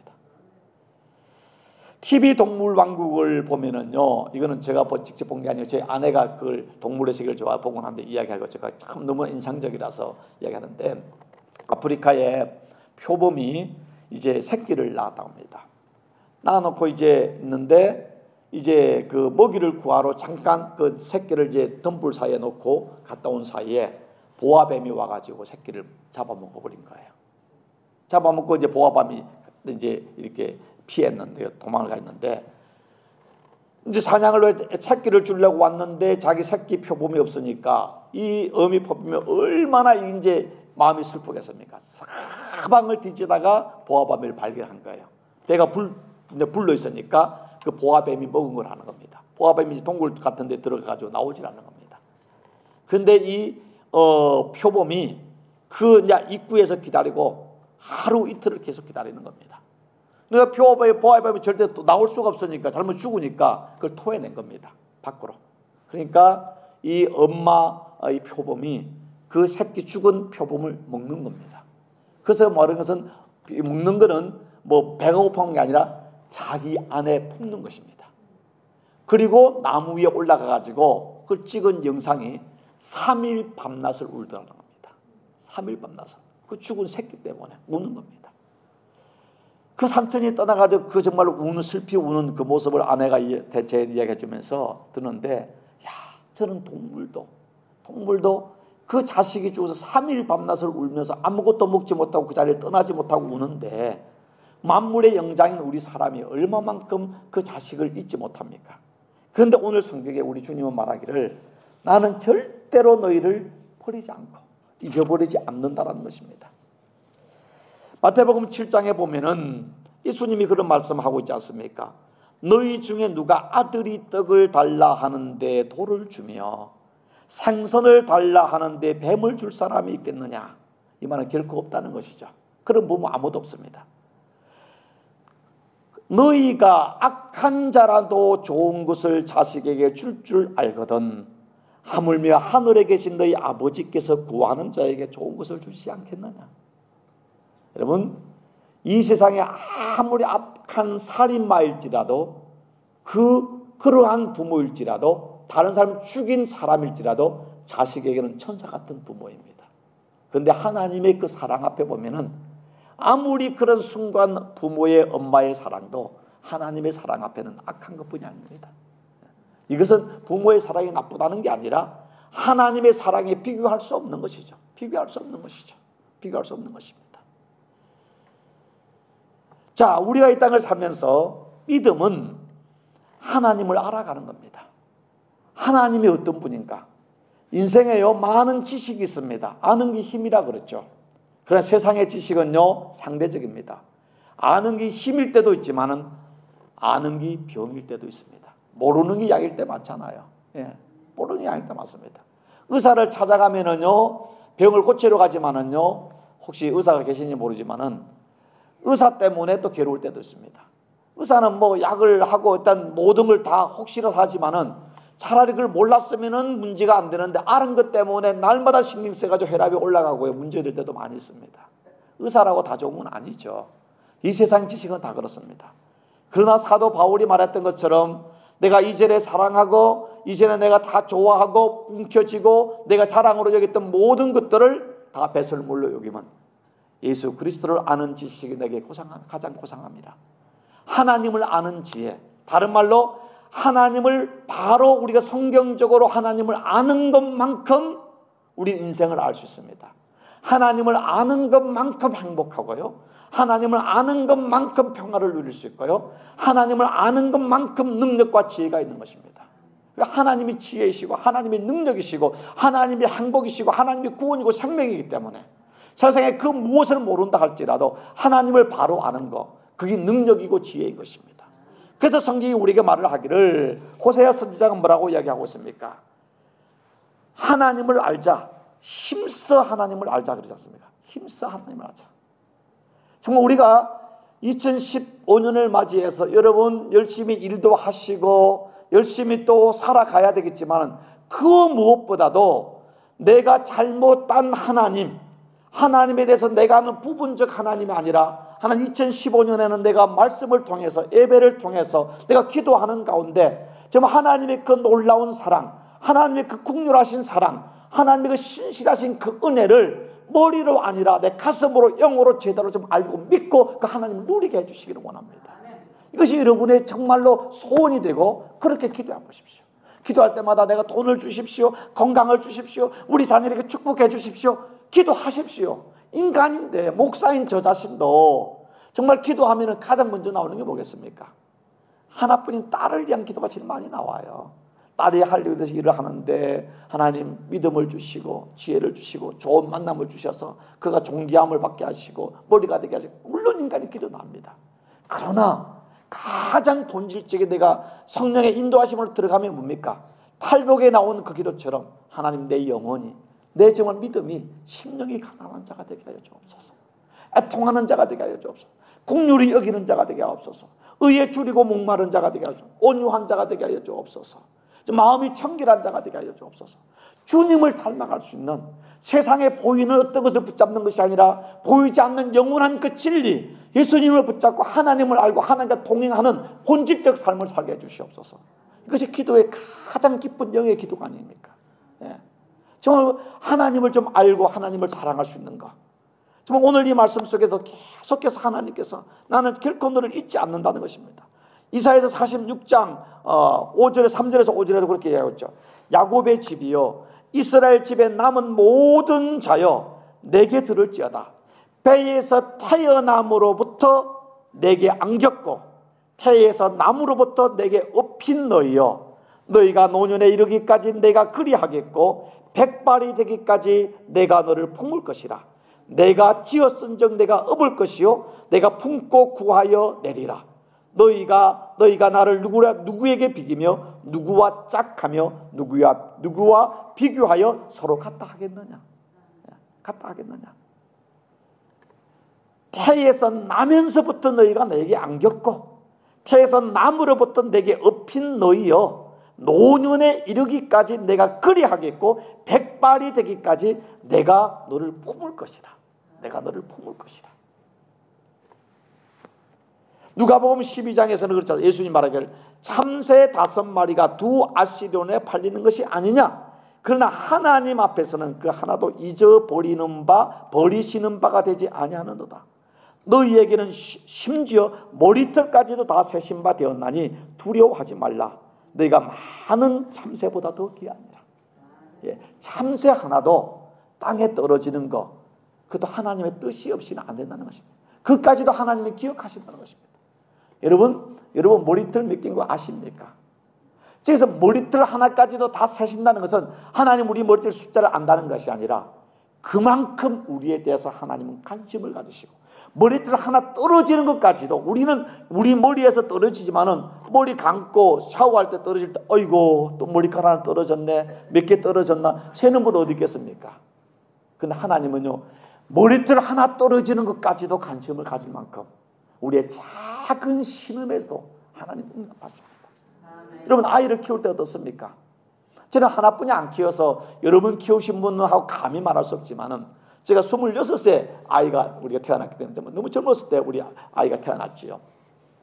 TV 동물왕국을 보면은요, 이거는 제가 직접 본 게 아니에요. 제 아내가 그걸 동물의 세계를 좋아 보고 하는데 이야기하고 제가 참 너무 인상적이라서 이야기하는데, 아프리카에 표범이 이제 새끼를 낳았다고 합니다. 낳아놓고 이제 있는데 이제 그 먹이를 구하러 잠깐 그 새끼를 이제 덤불 사이에 놓고 갔다 온 사이에 보아뱀이 와가지고 새끼를 잡아먹어 버린 거예요. 잡아먹고 이제 보아뱀이 이제 이렇게 피했는데요, 도망을 갔는데 이제 사냥을 새끼를 주려고 왔는데 자기 새끼 표범이 없으니까 이 어미 표범이 얼마나 이제 마음이 슬프겠습니까? 사방을 뒤지다가 보아뱀을 발견한 거예요. 배가 불러 있으니까 그 보아뱀이 먹은 걸 하는 겁니다. 보아뱀이 동굴 같은 데 들어가가지고 나오질 않는 겁니다. 근데 이 표범이 그 이제 입구에서 기다리고 하루 이틀을 계속 기다리는 겁니다. 그러니까 보아뱀이 절대 또 나올 수가 없으니까 잘못 죽으니까 그걸 토해낸 겁니다. 밖으로. 그러니까 이 엄마 이 표범이 그 새끼 죽은 표범을 먹는 겁니다. 그래서 말하는 것은 먹는 거는 뭐 배가 고파온 게 아니라 자기 안에 품는 것입니다. 그리고 나무 위에 올라가 가지고 그 찍은 영상이 3일 밤낮을 울더라는 겁니다. 3일 밤낮을. 그 죽은 새끼 때문에 우는 겁니다. 그 삼촌이 떠나가지고 그 정말 우는 슬피 우는 그 모습을 아내가 제 이야기해 주면서 듣는데, 야, 저는 동물도 그 자식이 죽어서 3일 밤낮을 울면서 아무것도 먹지 못하고 그 자리에 떠나지 못하고 우는데 만물의 영장인 우리 사람이 얼마만큼 그 자식을 잊지 못합니까? 그런데 오늘 성경에 우리 주님은 말하기를 나는 절대로 너희를 버리지 않고 잊어버리지 않는다라는 것입니다. 마태복음 7장에 보면은 예수님이 그런 말씀하고 있지 않습니까? 너희 중에 누가 아들이 떡을 달라 하는데 돌을 주며 생선을 달라 하는데 뱀을 줄 사람이 있겠느냐? 이 말은 결코 없다는 것이죠. 그런 부모 아무도 없습니다. 너희가 악한 자라도 좋은 것을 자식에게 줄 알거든 하물며 하늘에 계신 너희 아버지께서 구하는 자에게 좋은 것을 주시지 않겠느냐? 여러분, 이 세상에 아무리 악한 살인마일지라도 그러한 부모일지라도 다른 사람 죽인 사람일지라도 자식에게는 천사 같은 부모입니다. 그런데 하나님의 그 사랑 앞에 보면은 아무리 그런 순간 부모의 엄마의 사랑도 하나님의 사랑 앞에는 악한 것뿐이 아닙니다. 이것은 부모의 사랑이 나쁘다는 게 아니라 하나님의 사랑에 비교할 수 없는 것이죠. 비교할 수 없는 것입니다. 자, 우리가 이 땅을 살면서 믿음은 하나님을 알아가는 겁니다. 하나님이 어떤 분인가? 인생에요 많은 지식이 있습니다. 아는 게 힘이라 그랬죠. 그러나 세상의 지식은요 상대적입니다. 아는 게 힘일 때도 있지만은 아는 게 병일 때도 있습니다. 모르는 게 약일 때 많잖아요. 예, 모르는 게 약일 때 많습니다. 의사를 찾아가면은요 병을 고치러 가지만은요 혹시 의사가 계신지 모르지만은 의사 때문에 또 괴로울 때도 있습니다. 의사는 뭐 약을 하고 일단 모든 걸 다 혹시라도 하지만은 차라리 그걸 몰랐으면은 문제가 안 되는데 아는 것 때문에 날마다 신경 써가지고 혈압이 올라가고요 문제될 때도 많이 있습니다. 의사라고 다 좋은 건 아니죠. 이 세상 지식은 다 그렇습니다. 그러나 사도 바울이 말했던 것처럼 내가 이전에 사랑하고 이전에 내가 다 좋아하고 움켜쥐고 내가 자랑으로 여겼던 모든 것들을 다 배설물로 여기면 예수 그리스도를 아는 지식이 내게 가장 고상합니다. 하나님을 아는 지혜, 다른 말로 하나님을 바로 우리가 성경적으로 하나님을 아는 것만큼 우리 인생을 알 수 있습니다. 하나님을 아는 것만큼 행복하고요. 하나님을 아는 것만큼 평화를 누릴 수 있고요. 하나님을 아는 것만큼 능력과 지혜가 있는 것입니다. 하나님이 지혜이시고 하나님이 능력이시고 하나님이 행복이시고 하나님이 구원이고 생명이기 때문에 세상에 그 무엇을 모른다 할지라도 하나님을 바로 아는 것, 그게 능력이고 지혜인 것입니다. 그래서 성경이 우리에게 말을 하기를 호세아 선지자가 뭐라고 이야기하고 있습니까? 하나님을 알자, 힘써 하나님을 알자 그러지 않습니까? 힘써 하나님을 알자. 정말 우리가 2015년을 맞이해서 여러분 열심히 일도 하시고 열심히 또 살아가야 되겠지만 그 무엇보다도 내가 잘못한 하나님에 대해서 내가 아는 부분적 하나님이 아니라 하나님 2015년에는 내가 말씀을 통해서 예배를 통해서 내가 기도하는 가운데 정말 하나님의 그 놀라운 사랑, 하나님의 그 국률하신 사랑, 하나님의 그 신실하신 그 은혜를 머리로 아니라 내 가슴으로 영으로 제대로 좀 알고 믿고 그 하나님을 누리게 해주시기를 원합니다. 이것이 여러분의 정말로 소원이 되고 그렇게 기도해 보십시오. 기도할 때마다 내가 돈을 주십시오, 건강을 주십시오, 우리 자녀에게 축복해 주십시오. 기도하십시오. 인간인데 목사인 저 자신도 정말 기도하면 가장 먼저 나오는 게 뭐겠습니까? 하나뿐인 딸을 위한 기도가 제일 많이 나와요. 딸이 하려고 해서 일을 하는데 하나님 믿음을 주시고 지혜를 주시고 좋은 만남을 주셔서 그가 존귀함을 받게 하시고 머리가 되게 하시고, 물론 인간이 기도 납니다. 그러나 가장 본질적인 내가 성령의 인도하심으로 들어가면 뭡니까? 팔복에 나온 그 기도처럼 하나님 내 영혼이 내 정말 믿음이 심령이 가난한 자가 되게 하여 주옵소서. 애통하는 자가 되게 하여 주옵소서. 긍휼히 여기는 자가 되게 하옵소서. 의에 줄이고 목마른 자가 되게 하여 주옵소서. 온유한 자가 되게 하여 주옵소서. 마음이 청결한 자가 되게 하여 주옵소서. 주님을 닮아갈 수 있는, 세상에 보이는 어떤 것을 붙잡는 것이 아니라 보이지 않는 영원한 그 진리, 예수님을 붙잡고 하나님을 알고 하나님과 동행하는 본질적 삶을 살게 해 주시옵소서. 이것이 기도의 가장 기쁜 영의 기도가 아닙니까? 예. 정말 하나님을 좀 알고 하나님을 사랑할 수 있는 것. 정말 오늘 이 말씀 속에서 계속해서 하나님께서 나는 결코 너를 잊지 않는다는 것입니다. 이사야서 46장 5절에 3절에서 5절에도 그렇게 얘기하고 있죠. 야곱의 집이요 이스라엘 집에 남은 모든 자여 내게 들을지어다. 배에서 태어남으로부터 내게 안겼고 태에서 남으로부터 내게 업힌 너희여, 너희가 노년에 이르기까지 내가 그리하겠고 백발이 되기까지 내가 너를 품을 것이라. 내가 지었은즉 내가 업을 것이요 내가 품고 구하여 내리라. 너희가 나를 누구에게 비기며 누구와 짝하며 누구와 비교하여 서로 같다 하겠느냐? 같다 하겠느냐? 태에서 나면서부터 너희가 내게 안겼고 태에서 남으로부터 내게 업힌 너희여, 노년에 이르기까지 내가 그리하겠고 백발이 되기까지 내가 너를 품을 것이라. 내가 너를 품을 것이라. 누가복음 12장에서는 그렇죠. 예수님 말하기를 참새 5마리가 2 아시리온에 팔리는 것이 아니냐. 그러나 하나님 앞에서는 그 하나도 버리시는 바가 되지 아니하는도다. 너희에게는 심지어 머리털까지도 다 세신 바 되었나니 두려워하지 말라. 너희가 많은 참새보다 더 귀하니라. 예, 참새 하나도 땅에 떨어지는 것, 그것도 하나님의 뜻이 없이는 안 된다는 것입니다. 그까지도 하나님이 기억하신다는 것입니다. 여러분 머리털 몇 개인 거 아십니까? 그래서 머리털 하나까지도 다 세신다는 것은 하나님 우리 머리털 숫자를 안다는 것이 아니라 그만큼 우리에 대해서 하나님은 관심을 가지시고 머리털 하나 떨어지는 것까지도 우리는 우리 머리에서 떨어지지만은 머리 감고 샤워할 때 떨어질 때 어이고 또 머리카락 하나 떨어졌네, 몇 개 떨어졌나 세는 분 어디 있겠습니까? 근데 하나님은요 머리털 하나 떨어지는 것까지도 관심을 가질 만큼 우리의 작은 신음에도 하나님 응답하십니다. 여러분 아이를 키울 때 어떻습니까? 저는 하나뿐이 안 키워서 여러분 키우신 분하고 감히 말할 수 없지만은 제가 26세 아이가 우리가 태어났기 때문에 너무 젊었을 때 우리 아이가 태어났지요.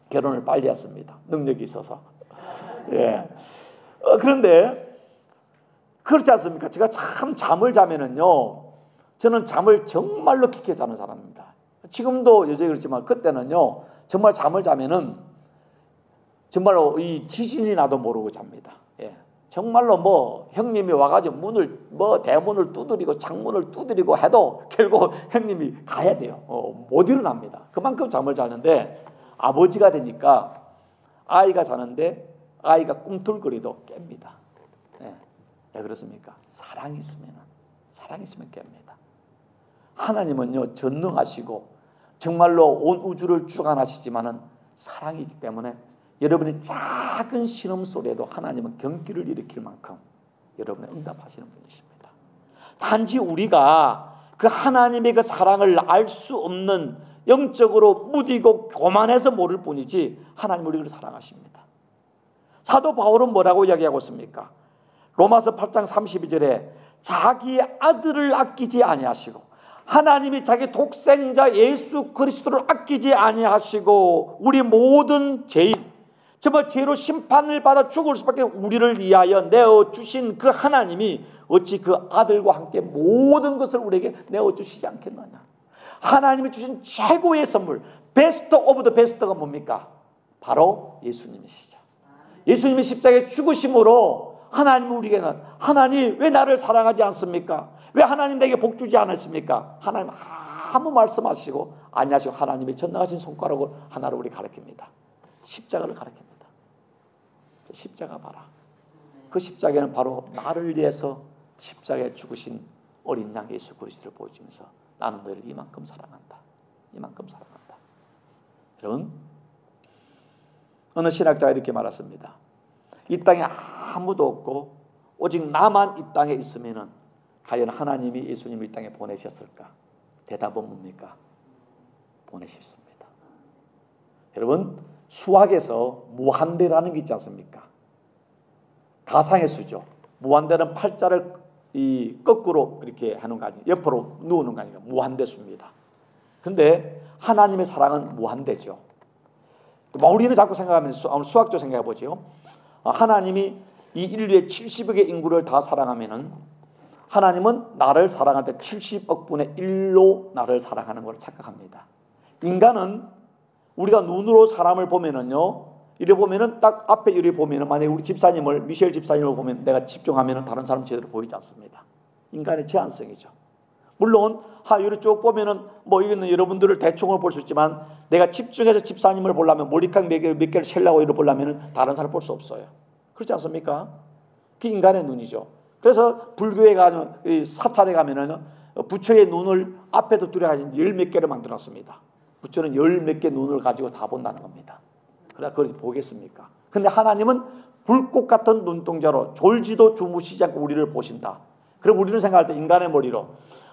결혼을 빨리 했습니다. 능력이 있어서. 예. 그런데 그렇지 않습니까? 제가 참 잠을 자면은요, 저는 잠을 정말로 깊게 자는 사람입니다. 지금도 여전히 그렇지만 그때는요 정말 잠을 자면은 정말로 이 지진이 나도 모르고 잡니다. 예. 정말로 뭐 형님이 와가지고 문을 대문을 두드리고 창문을 두드리고 해도 결국 형님이 가야 돼요. 못 일어납니다. 그만큼 잠을 자는데 아버지가 되니까 아이가 자는데 아이가 꿈틀거리도 깹니다. 예. 왜 그렇습니까? 사랑이 있으면 깹니다. 하나님은요 전능하시고 정말로 온 우주를 주관하시지만은 사랑이 있기 때문에 여러분의 작은 신음소리에도 하나님은 경기를 일으킬 만큼 여러분의 응답하시는 분이십니다. 단지 우리가 그 하나님의 그 사랑을 알 수 없는 영적으로 무디고 교만해서 모를 뿐이지 하나님 우리를 사랑하십니다. 사도 바울은 뭐라고 이야기하고 있습니까? 로마서 8장 32절에 자기의 아들을 아끼지 아니하시고 하나님이 자기 독생자 예수 그리스도를 아끼지 아니하시고 우리 모든 죄인 정말 죄로 심판을 받아 죽을 수밖에 우리를 위하여 내어주신 그 하나님이 어찌 그 아들과 함께 모든 것을 우리에게 내어주시지 않겠느냐. 하나님이 주신 최고의 선물 베스트 오브 더 베스트가 뭡니까? 바로 예수님이시죠. 예수님이 십자가에 죽으심으로 하나님은 우리에게는 하나님 왜 나를 사랑하지 않습니까? 왜 하나님 내게 복 주지 않았습니까? 하나님 아무 말씀하시고 아니하시고 하나님의 전능하신 손가락을 하나로 우리 가르칩니다. 십자가를 가르칩니다. 십자가 봐라. 그 십자가는 바로 나를 위해서 십자가에 죽으신 어린 양 예수 그리스도를 보여주면서 나는 너를 이만큼 사랑한다. 이만큼 사랑한다. 여러분 어느 신학자가 이렇게 말했습니다. 이 땅에 아무도 없고 오직 나만 이 땅에 있으면은 과연 하나님이 예수님을 이 땅에 보내셨을까? 대답은 뭡니까? 보내셨습니다. 여러분 수학에서 무한대라는 게 있지 않습니까? 가상의 수죠. 무한대는 팔자를 이 거꾸로 이렇게 하는 거 아니에요. 옆으로 누우는 거 아니에요. 무한대수입니다. 그런데 하나님의 사랑은 무한대죠. 우리는 자꾸 생각하면서 수학적으로 생각해 보죠. 하나님이 이 인류의 70억의 인구를 다 사랑하면은 하나님은 나를 사랑할 때 70억 분의 1로 나를 사랑하는 걸 착각합니다. 인간은 우리가 눈으로 사람을 보면은요, 이래 보면은 딱 앞에 이래 보면은 만약에 우리 집사님을 미셸 집사님을 보면 내가 집중하면은 다른 사람 제대로 보이지 않습니다. 인간의 제한성이죠. 물론 이렇게 쭉 보면은 뭐 이거는 여러분들을 대충을 볼 수 있지만 내가 집중해서 집사님을 보려면 머리카락 몇 개를 셀라고 이렇게 보려면은 다른 사람 볼 수 없어요. 그렇지 않습니까? 그게 인간의 눈이죠. 그래서 불교에 가면 사찰에 가면은 부처의 눈을 앞에도 두려가지고 열 몇 개를 만들었습니다. 부처는 열 몇 개 눈을 가지고 다 본다는 겁니다. 그래 그걸 보겠습니까? 근데 하나님은 불꽃 같은 눈동자로 졸지도 주무시지 않고 우리를 보신다. 그럼 우리는 생각할 때 인간의 머리로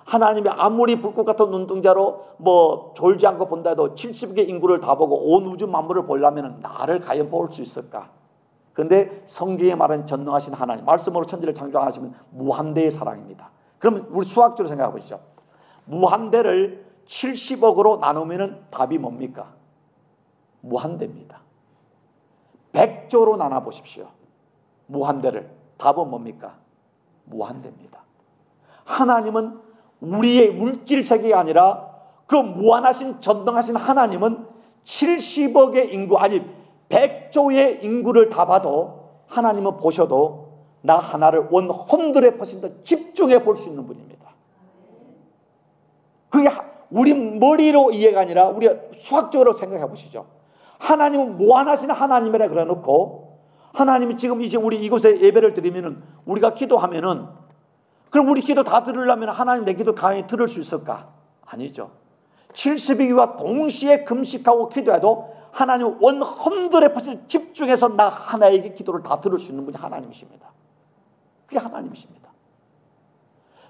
하나님이 아무리 불꽃 같은 눈동자로 뭐 졸지 않고 본다 해도 70개 인구를 다 보고 온 우주 만물을 보려면 나를 과연 볼 수 있을까? 그런데 성경에 말하는 전능하신 하나님 말씀으로 천지를 창조하시면 무한대의 사랑입니다. 그러면 우리 수학적으로 생각해 보시죠. 무한대를 70억으로 나누면 답이 뭡니까? 무한대입니다. 100조로 나눠 보십시오. 무한대를. 답은 뭡니까? 무한대입니다. 하나님은 우리의 물질 세계가 아니라 그 무한하신 전능하신 하나님은 70억의 인구 아니 100조의 인구를 다 봐도 하나님은 보셔도 나 하나를 100% 집중해 볼 수 있는 분입니다. 그게 우리 머리로 이해가 아니라 우리 수학적으로 생각해 보시죠. 하나님은 무한하신 하나님이라 그래 놓고 하나님이 지금 이제 우리 이곳에 예배를 드리면은 우리가 기도하면은 그럼 우리 기도 다 들으려면 하나님 내 기도 강히 들을 수 있을까? 아니죠. 70일과 동시에 금식하고 기도해도 하나님 100% 집중해서 나 하나에게 기도를 다 들을 수 있는 분이 하나님이십니다. 그게 하나님이십니다.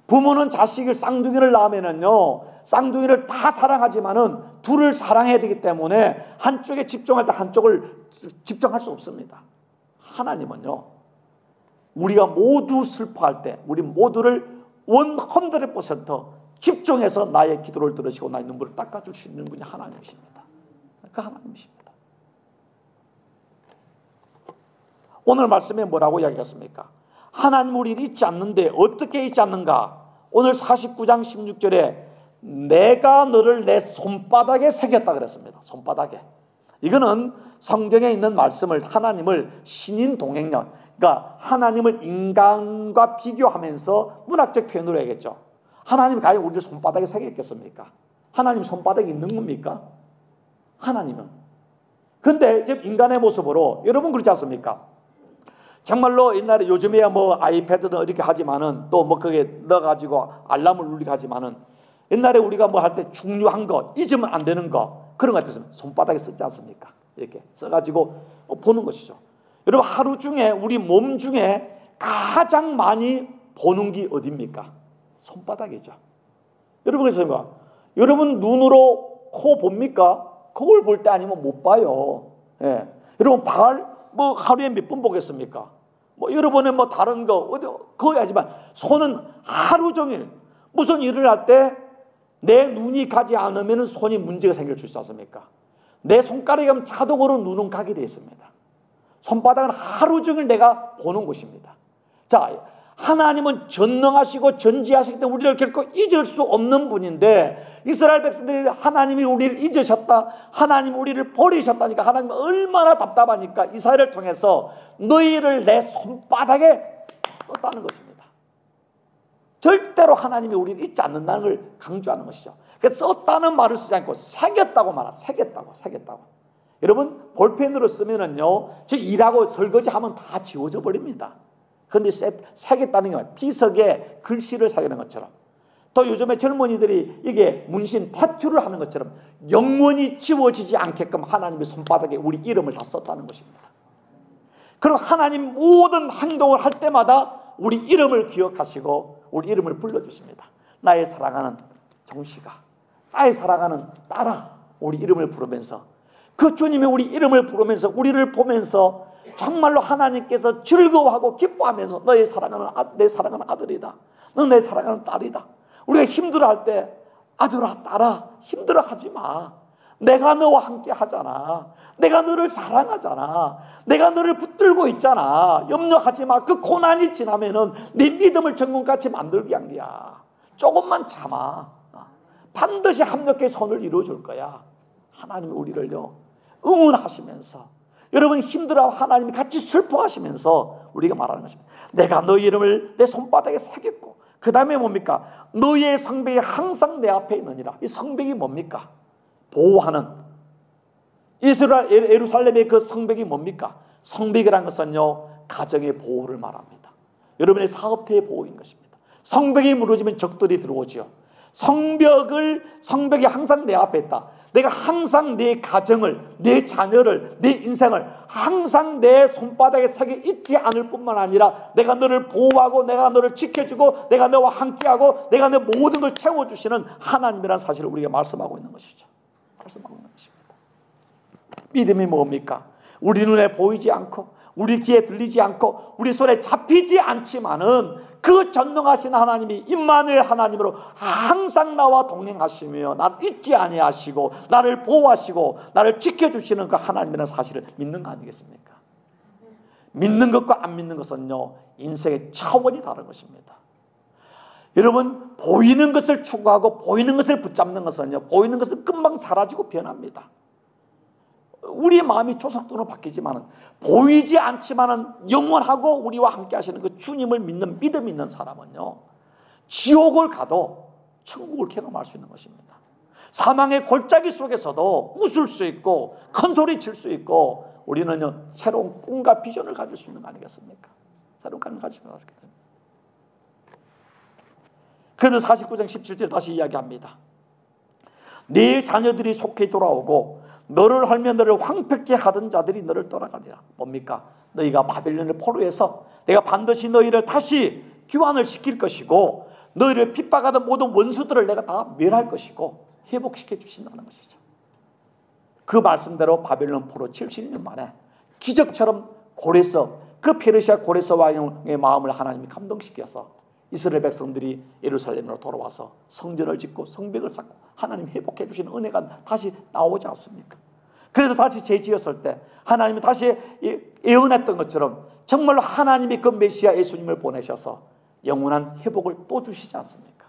부모는 자식을 쌍둥이를 낳으면은요, 쌍둥이를 다 사랑하지만은 둘을 사랑해야 되기 때문에 한쪽에 집중할 때 한쪽을 집중할 수 없습니다. 하나님은요, 우리가 모두 슬퍼할 때 우리 모두를 100% 집중해서 나의 기도를 들으시고 나의 눈물을 닦아줄 수 있는 분이 하나님이십니다. 그 하나님이십니다. 오늘 말씀에 뭐라고 이야기했습니까? 하나님 우리를 잊지 않는데 어떻게 잊지 않는가? 오늘 49장 16절에 내가 너를 내 손바닥에 새겼다 그랬습니다. 손바닥에. 이거는 성경에 있는 말씀을 하나님을 신인 동행년, 그러니까 하나님을 인간과 비교하면서 문학적 표현으로 해야겠죠. 하나님이 과연 우리를 손바닥에 새겼겠습니까? 하나님 손바닥이 있는 겁니까? 하나님은. 근데 지금 인간의 모습으로 여러분 그렇지 않습니까? 정말로 옛날에 요즘에야 뭐 아이패드는 이렇게 하지만은 또 뭐 그게 넣어가지고 알람을 울리게 하지만은 옛날에 우리가 뭐 할 때 중요한 거 잊으면 안 되는 거 그런 거 같았으면 손바닥에 쓰지 않습니까? 이렇게 써가지고 보는 것이죠. 여러분 하루 중에 우리 몸 중에 가장 많이 보는 게 어디입니까? 손바닥이죠. 여러분 그래서 여러분 눈으로 코 봅니까? 거울 볼 때 아니면 못 봐요. 예. 여러분 발 뭐 하루에 몇 번 보겠습니까? 뭐 여러분의 뭐 다른 거 어디 거의 하지만 손은 하루 종일 무슨 일을 할 때 내 눈이 가지 않으면 손이 문제가 생길 수 있지 않습니까? 내 손가락이 가면 자동으로 눈은 가게 되어 있습니다. 손바닥은 하루 종일 내가 보는 곳입니다. 자, 하나님은 전능하시고 전지하시기 때문에 우리를 결코 잊을 수 없는 분인데 이스라엘 백성들이 하나님이 우리를 잊으셨다, 하나님이 우리를 버리셨다니까 하나님은 얼마나 답답하니까 이사야를 통해서 너희를 내 손바닥에 썼다는 것입니다. 절대로 하나님이 우리를 잊지 않는다는 걸 강조하는 것이죠. 그래서 썼다는 말을 쓰지 않고 새겼다고 말하. 새겼다고. 여러분 볼펜으로 쓰면은요, 저 일하고 설거지하면 다 지워져 버립니다. 그런데 새겼다는 게 비석에 글씨를 새기는 것처럼, 또 요즘에 젊은이들이 이게 문신 타투를 하는 것처럼 영원히 지워지지 않게끔 하나님의 손바닥에 우리 이름을 다 썼다는 것입니다. 그리고 하나님 모든 행동을 할 때마다 우리 이름을 기억하시고 우리 이름을 불러주십니다. 나의 사랑하는 종씨가, 나의 사랑하는 딸아, 우리 이름을 부르면서 그 주님이 우리 이름을 부르면서 우리를 보면서 정말로 하나님께서 즐거워하고 기뻐하면서 너의 사랑하는 내 사랑하는 아들이다, 너 내 사랑하는 딸이다. 우리가 힘들어할 때 아들아 딸아 힘들어하지 마, 내가 너와 함께 하잖아, 내가 너를 사랑하잖아, 내가 너를 붙들고 있잖아, 염려하지 마. 그 고난이 지나면은 네 믿음을 정금같이 만들기 위한 거야. 조금만 참아, 반드시 합력의 선을 이루어줄 거야. 하나님이 우리를요 응원하시면서, 여러분 힘들어 하나님이 같이 슬퍼하시면서 우리가 말하는 것입니다. 내가 너희 이름을 내 손바닥에 새겼고, 그 다음에 뭡니까? 너희의 성벽이 항상 내 앞에 있느니라. 이 성벽이 뭡니까? 보호하는 예루살렘의 그 성벽이 뭡니까? 성벽이라는 것은요 가정의 보호를 말합니다. 여러분의 사업태의 보호인 것입니다. 성벽이 무너지면 적들이 들어오지요. 성벽이 항상 내 앞에 있다. 내가 항상 내 가정을, 내 자녀를, 내 인생을 항상 내 손바닥에 새겨 있지 않을 뿐만 아니라 내가 너를 보호하고 내가 너를 지켜주고 내가 너와 함께하고 내가 너 모든 걸 채워주시는 하나님이라는 사실을 우리가 말씀하고 있는 것이죠. 말씀하고 있는 것입니다. 믿음이 뭡니까? 우리 눈에 보이지 않고 우리 귀에 들리지 않고 우리 손에 잡히지 않지만은 그 전능하신 하나님이 임마누엘 하나님으로 항상 나와 동행하시며 나를 잊지 아니하시고 나를 보호하시고 나를 지켜주시는 그 하나님이라는 사실을 믿는 거 아니겠습니까? 믿는 것과 안 믿는 것은요 인생의 차원이 다른 것입니다. 여러분 보이는 것을 추구하고 보이는 것을 붙잡는 것은요 보이는 것은 금방 사라지고 변합니다. 우리의 마음이 조속도로 바뀌지만은 보이지 않지만은 영원하고 우리와 함께 하시는 그 주님을 믿는 믿음 있는 사람은요 지옥을 가도 천국을 경험할 수 있는 것입니다. 사망의 골짜기 속에서도 웃을 수 있고 큰 소리 칠 수 있고 우리는요 새로운 꿈과 비전을 가질 수 있는 거 아니겠습니까? 새로운 꿈을 가질 수 있는 거 아니겠습니까? 그러면 49장 17절 다시 이야기합니다. 네 자녀들이 속히 돌아오고 너를 헐며 너를 황폐케 하던 자들이 너를 떠나가리라. 뭡니까? 너희가 바벨론의 포로에서 내가 반드시 너희를 다시 귀환을 시킬 것이고 너희를 핍박하던 모든 원수들을 내가 다 멸할 것이고 회복시켜 주신다는 것이죠. 그 말씀대로 바벨론 포로 70년 만에 기적처럼 고레스, 그 페르시아 고레스 왕의 마음을 하나님이 감동시켜서 이스라엘 백성들이 예루살렘으로 돌아와서 성전을 짓고 성벽을 쌓고 하나님 회복해 주시는 은혜가 다시 나오지 않습니까? 그래서 다시 재지었을 때 하나님이 다시 예언했던 것처럼 정말로 하나님이 그 메시아 예수님을 보내셔서 영원한 회복을 또 주시지 않습니까?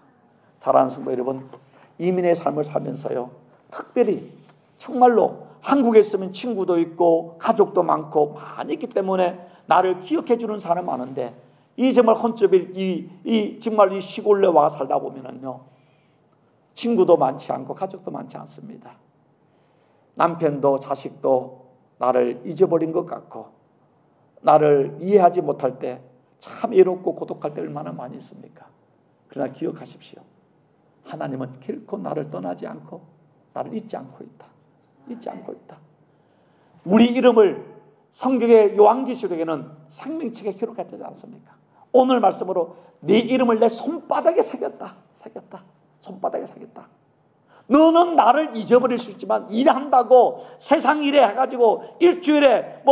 사랑하는 성도 여러분, 이민의 삶을 살면서요 특별히 정말로 한국에 있으면 친구도 있고 가족도 많고 많이 있기 때문에 나를 기억해 주는 사람 많은데 이 정말 헌첩일 정말 이 시골에 와 살다 보면은요 친구도 많지 않고 가족도 많지 않습니다. 남편도 자식도 나를 잊어버린 것 같고 나를 이해하지 못할 때 참 외롭고 고독할 때 얼마나 많이 있습니까? 그러나 기억하십시오. 하나님은 결코 나를 떠나지 않고 나를 잊지 않고 있다. 잊지 않고 있다. 우리 이름을 성경의 요한계시록에는 생명책에 기록했지 않습니까? 오늘 말씀으로 네 이름을 내 손바닥에 새겼다. 손바닥에 새겼다. 너는 나를 잊어버릴 수 있지만 일한다고 세상 일에 해가지고 일주일에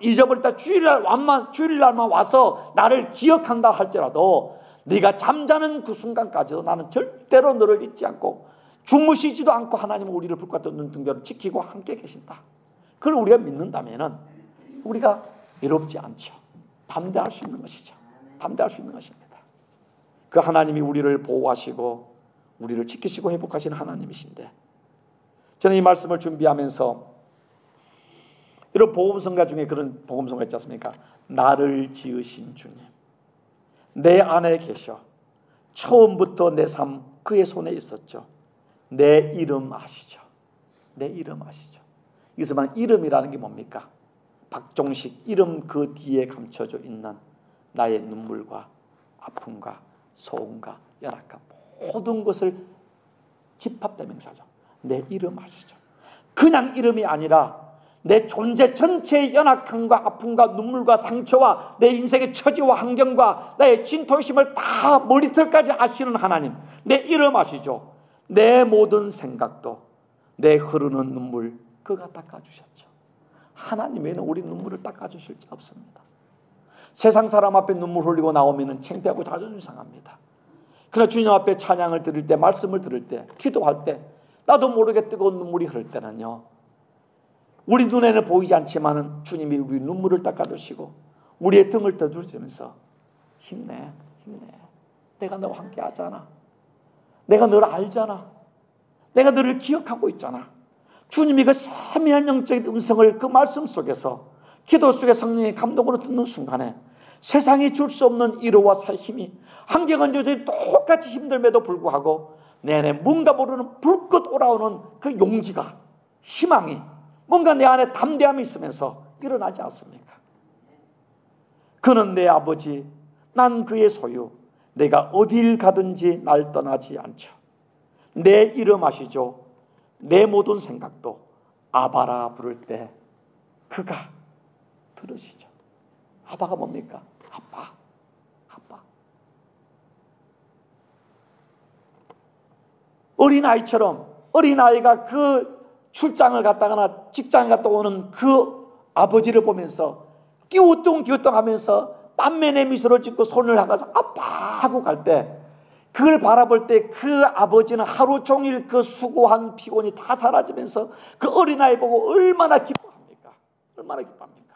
잊어버렸다 주일날만 와서 나를 기억한다 할지라도 네가 잠자는 그 순간까지도 나는 절대로 너를 잊지 않고 주무시지도 않고 하나님은 우리를 불과 같은 눈등대로 지키고 함께 계신다. 그걸 우리가 믿는다면 우리가 외롭지 않죠. 담대할 수 있는 것이죠. 담대할 수 있는 것입니다. 그 하나님이 우리를 보호하시고 우리를 지키시고 회복하시는 하나님이신데, 저는 이 말씀을 준비하면서 이런 복음성가 중에 그런 복음성가 있지 않습니까? 나를 지으신 주님, 내 안에 계셔 처음부터 내 삶 그의 손에 있었죠. 내 이름 아시죠? 내 이름 아시죠? 여기서 말하는 이름이라는 게 뭡니까? 박종식 이름 그 뒤에 감춰져 있는 나의 눈물과 아픔과 소음과 열악과 모든 것을 집합대명사죠. 내 이름 아시죠? 그냥 이름이 아니라 내 존재 전체의 연약함과 아픔과 눈물과 상처와 내 인생의 처지와 환경과 나의 진토심을 다 머리털까지 아시는 하나님, 내 이름 아시죠? 내 모든 생각도 내 흐르는 눈물 그가 닦아주셨죠. 하나님 외에는 우리 눈물을 닦아주실 자 없습니다. 세상 사람 앞에 눈물 흘리고 나오면 창피하고 자존심 상합니다. 그러나 주님 앞에 찬양을 드릴 때, 말씀을 들을 때, 기도할 때 나도 모르게 뜨거운 눈물이 흐를 때는요, 우리 눈에는 보이지 않지만 주님이 우리 눈물을 닦아주시고 우리의 등을 떠주시면서 힘내, 힘내. 내가 너와 함께 하잖아. 내가 너를 알잖아. 내가 너를 기억하고 있잖아. 주님이 그 세미한 영적인 음성을 그 말씀 속에서, 기도 속에 성령의 감동으로 듣는 순간에 세상이 줄 수 없는 위로와 힘이, 환경은 여전히 똑같이 힘들음에도 불구하고 내 안에 뭔가 모르는 불꽃 올라오는 그 용기가, 희망이, 뭔가 내 안에 담대함이 있으면서 일어나지 않습니까? 그는 내 아버지, 난 그의 소유, 내가 어딜 가든지 날 떠나지 않죠. 내 이름 아시죠? 내 모든 생각도 아바라 부를 때 그가 들으시죠. 아바가 뭡니까? 아빠, 아빠. 어린아이처럼, 어린아이가 그 출장을 갔다거나 직장에 갔다 오는 그 아버지를 보면서 끼우뚱끼우뚱하면서 만면의 미소를 짓고 손을 하가지고 아빠 하고 갈 때, 그걸 바라볼 때 그 아버지는 하루 종일 그 수고한 피곤이 다 사라지면서 그 어린아이 보고 얼마나 기뻐합니까? 얼마나 기뻐합니까?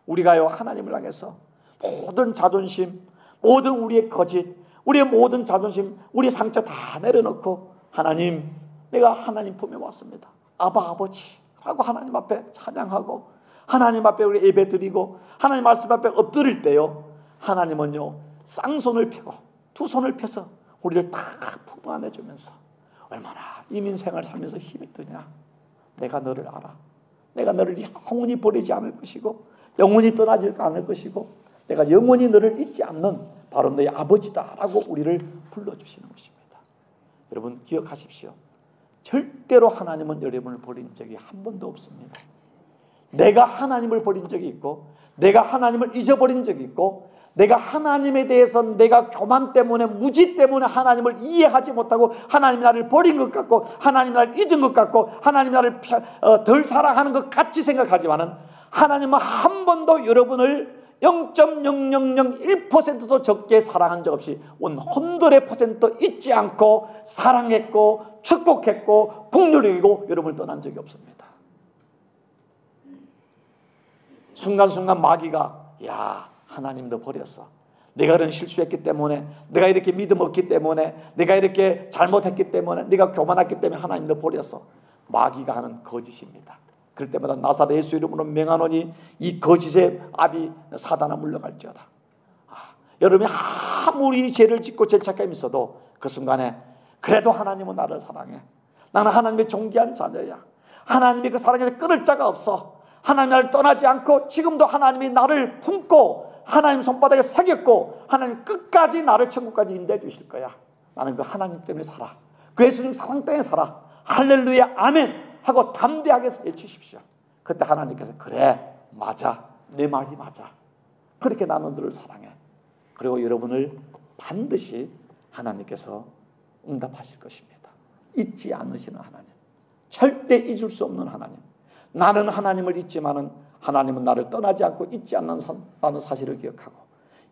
우리가요, 하나님을 향해서 모든 자존심, 모든 우리의 거짓, 우리의 모든 자존심, 우리의 상처 다 내려놓고, 하나님, 내가 하나님 품에 왔습니다. 아바 아버지 하고 하나님 앞에 찬양하고 하나님 앞에 우리 예배 드리고 하나님 말씀 앞에 엎드릴 때요, 하나님은요 쌍손을 펴고 두 손을 펴서 우리를 딱 품 안에 주면서 얼마나 이민생활 살면서 힘이 드냐. 내가 너를 알아. 내가 너를 영원히 버리지 않을 것이고 영원히 떠나지 않을 것이고 내가 영원히 너를 잊지 않는 바로 너의 아버지다라고 우리를 불러주시는 것입니다. 여러분 기억하십시오. 절대로 하나님은 여러분을 버린 적이 한 번도 없습니다. 내가 하나님을 버린 적이 있고 내가 하나님을 잊어버린 적이 있고 내가 하나님에 대해서 내가 교만 때문에, 무지 때문에 하나님을 이해하지 못하고 하나님이 나를 버린 것 같고 하나님이 나를 잊은 것 같고 하나님이 나를 덜 사랑하는 것 같이 생각하지만은 하나님은 한 번도 여러분을 0.0001%도 적게 사랑한 적 없이 100% 잊지 않고 사랑했고 축복했고 국률이고 여러분을 떠난 적이 없습니다. 순간순간 마귀가 야 하나님도 버렸어. 내가 그런 실수했기 때문에, 내가 이렇게 믿음 없기 때문에, 내가 이렇게 잘못했기 때문에, 내가 교만했기 때문에 하나님도 버렸어. 마귀가 하는 거짓입니다. 그럴 때마다 나사렛 예수 이름으로 명하노니 이 거짓의 압이 사단아 물러갈지어다. 여러분이 아무리 죄를 짓고 죄책감이 있어도 그 순간에 그래도 하나님은 나를 사랑해. 나는 하나님의 존귀한 자녀야. 하나님이 그 사랑에 끊을 자가 없어. 하나님 나를 떠나지 않고 지금도 하나님이 나를 품고 하나님 손바닥에 새겼고 하나님 끝까지 나를 천국까지 인도해 주실 거야. 나는 그 하나님 때문에 살아. 그 예수님 사랑 때문에 살아. 할렐루야 아멘 하고 담대하게 외치십시오. 그때 하나님께서 그래 맞아 내 말이 맞아. 그렇게 나는 너를 사랑해. 그리고 여러분을 반드시 하나님께서 응답하실 것입니다. 잊지 않으시는 하나님, 절대 잊을 수 없는 하나님. 나는 하나님을 잊지만은 하나님은 나를 떠나지 않고 잊지 않는다는 사실을 기억하고,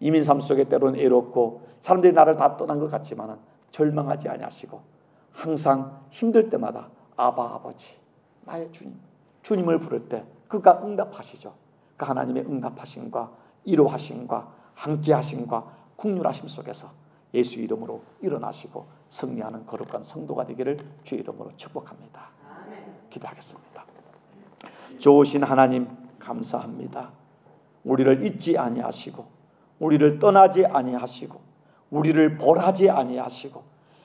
이민 삶 속에 때로는 애롭고 사람들이 나를 다 떠난 것 같지만은 절망하지 아니하시고 항상 힘들 때마다 아바 아버지, 나의 주님, 주님을 부를 때 그가 응답하시죠. 그 하나님의 응답하심과 위로하심과 함께하심과 긍휼하심 속에서 예수 이름으로 일어나시고 승리하는 거룩한 성도가 되기를 주의 이름으로 축복합니다. 기도하겠습니다. 좋으신 하나님 감사합니다. 우리를 잊지 아니하시고 우리를 떠나지 아니하시고 우리를 벌하지 아니하시고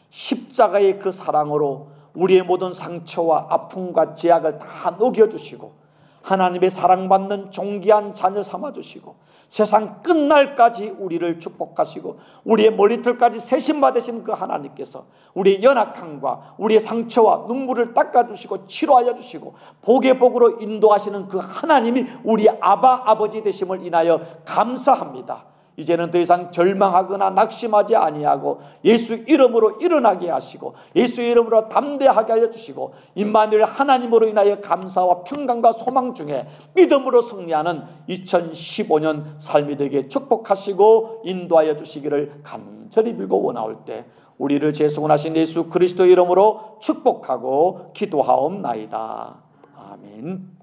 십자가의 그 사랑으로 우리의 모든 상처와 아픔과 제약을 다 녹여주시고 하나님의 사랑받는 존귀한 자녀 삼아주시고 세상 끝날까지 우리를 축복하시고 우리의 머리털까지 세심받으신 그 하나님께서 우리의 연약함과 우리의 상처와 눈물을 닦아주시고 치료하여 주시고 복의 복으로 인도하시는 그 하나님이 우리 아바 아버지 되심을 인하여 감사합니다. 이제는 더 이상 절망하거나 낙심하지 아니하고 예수 이름으로 일어나게 하시고 예수 이름으로 담대하게 하여 주시고 임마누엘 하나님으로 인하여 감사와 평강과 소망 중에 믿음으로 승리하는 2015년 삶이 되게 축복하시고 인도하여 주시기를 간절히 빌고 원하올 때 우리를 재소원하신 예수 그리스도 이름으로 축복하고 기도하옵나이다. 아멘.